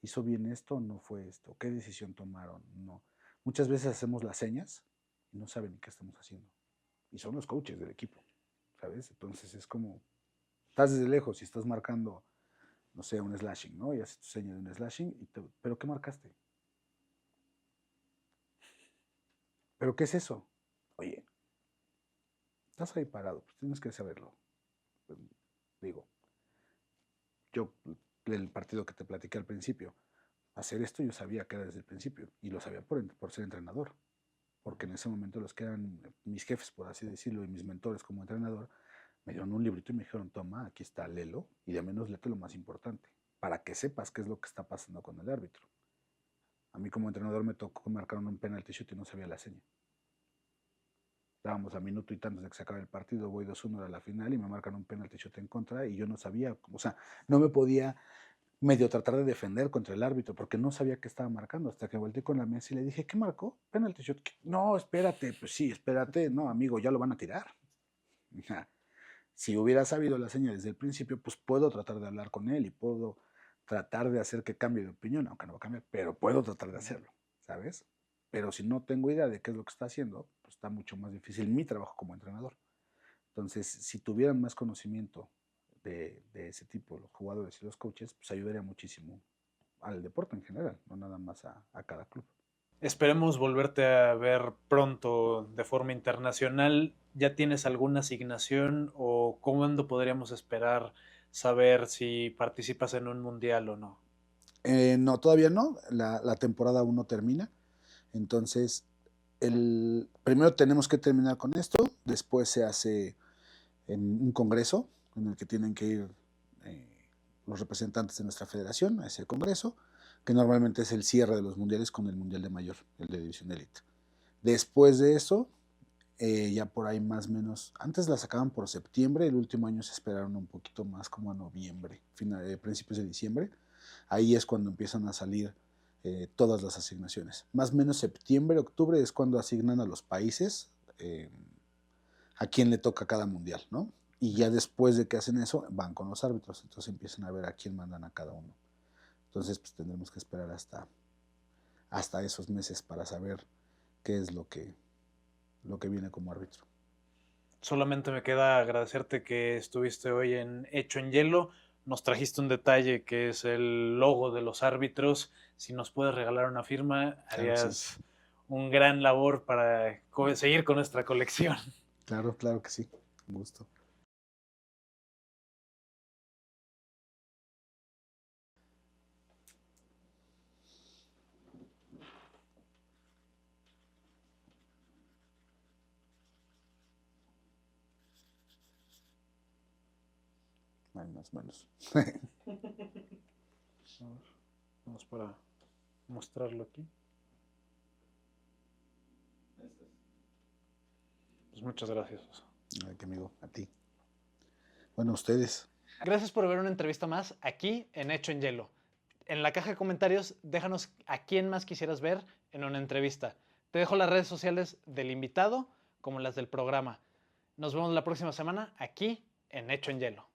¿hizo bien esto o no fue esto? ¿Qué decisión tomaron? No. Muchas veces hacemos las señas y no saben ni qué estamos haciendo. Y son los coaches del equipo, ¿sabes? Entonces es como, estás desde lejos y estás marcando, no sé, un slashing, ¿no? Y haces tu seña de un slashing, ¿pero qué marcaste? ¿Pero qué es eso? Oye, estás ahí parado, pues tienes que saberlo. Pues, digo, yo, el partido que te platiqué al principio, hacer esto yo sabía que era desde el principio y lo sabía por ser entrenador, porque en ese momento los que eran mis jefes, por así decirlo, y mis mentores como entrenador, me dieron un librito y me dijeron, toma, aquí está, léelo y de menos léete lo más importante, para que sepas qué es lo que está pasando con el árbitro. A mí como entrenador me tocó marcar un penalty shoot y no sabía la seña. Estábamos a minuto y tantos de que se acaba el partido, voy 2-1 a la final y me marcan un penalty shot en contra y yo no sabía, o sea, no me podía medio tratar de defender contra el árbitro porque no sabía qué estaba marcando hasta que volteé con la mesa y le dije, ¿qué marcó? Penalty shot. No, espérate, pues sí, espérate, no, amigo, ya lo van a tirar. Si hubiera sabido la señal desde el principio, pues puedo tratar de hablar con él y puedo tratar de hacer que cambie de opinión, aunque no va a cambiar, pero puedo tratar de hacerlo, ¿sabes? Pero si no tengo idea de qué es lo que está haciendo, pues está mucho más difícil mi trabajo como entrenador. Entonces, si tuvieran más conocimiento de ese tipo, los jugadores y los coaches, pues ayudaría muchísimo al deporte en general, no nada más a cada club. Esperemos volverte a ver pronto de forma internacional. ¿Ya tienes alguna asignación o cuándo podríamos esperar saber si participas en un mundial o no? No, todavía no, la temporada aún no termina, entonces primero tenemos que terminar con esto, después se hace en un congreso en el que tienen que ir eh, los representantes de nuestra federación a ese congreso, que normalmente es el cierre de los mundiales con el mundial de mayor, el de división de élite. Después de eso, ya por ahí más o menos, antes la sacaban por septiembre, el último año se esperaron un poquito más como a noviembre, principios de diciembre. Ahí es cuando empiezan a salir todas las asignaciones. Más o menos septiembre, octubre es cuando asignan a los países a quién le toca cada mundial, ¿no? Y ya después de que hacen eso, van con los árbitros. Entonces empiezan a ver a quién mandan a cada uno. Entonces, pues tendremos que esperar hasta esos meses para saber qué es lo que viene como árbitro. Solamente me queda agradecerte que estuviste hoy en Hecho en Hielo. Nos trajiste un detalle que es el logo de los árbitros. Si nos puedes regalar una firma, Claro que sí. harías un gran labor para seguir con nuestra colección. Claro, claro que sí. Un gusto. Más o menos. Vamos para mostrarlo aquí. Pues muchas gracias. Ay, qué amigo, a ti. Bueno, ustedes. Gracias por ver una entrevista más aquí en Hecho en Hielo. En la caja de comentarios, déjanos a quién más quisieras ver en una entrevista. Te dejo las redes sociales del invitado como las del programa. Nos vemos la próxima semana aquí en Hecho en Hielo.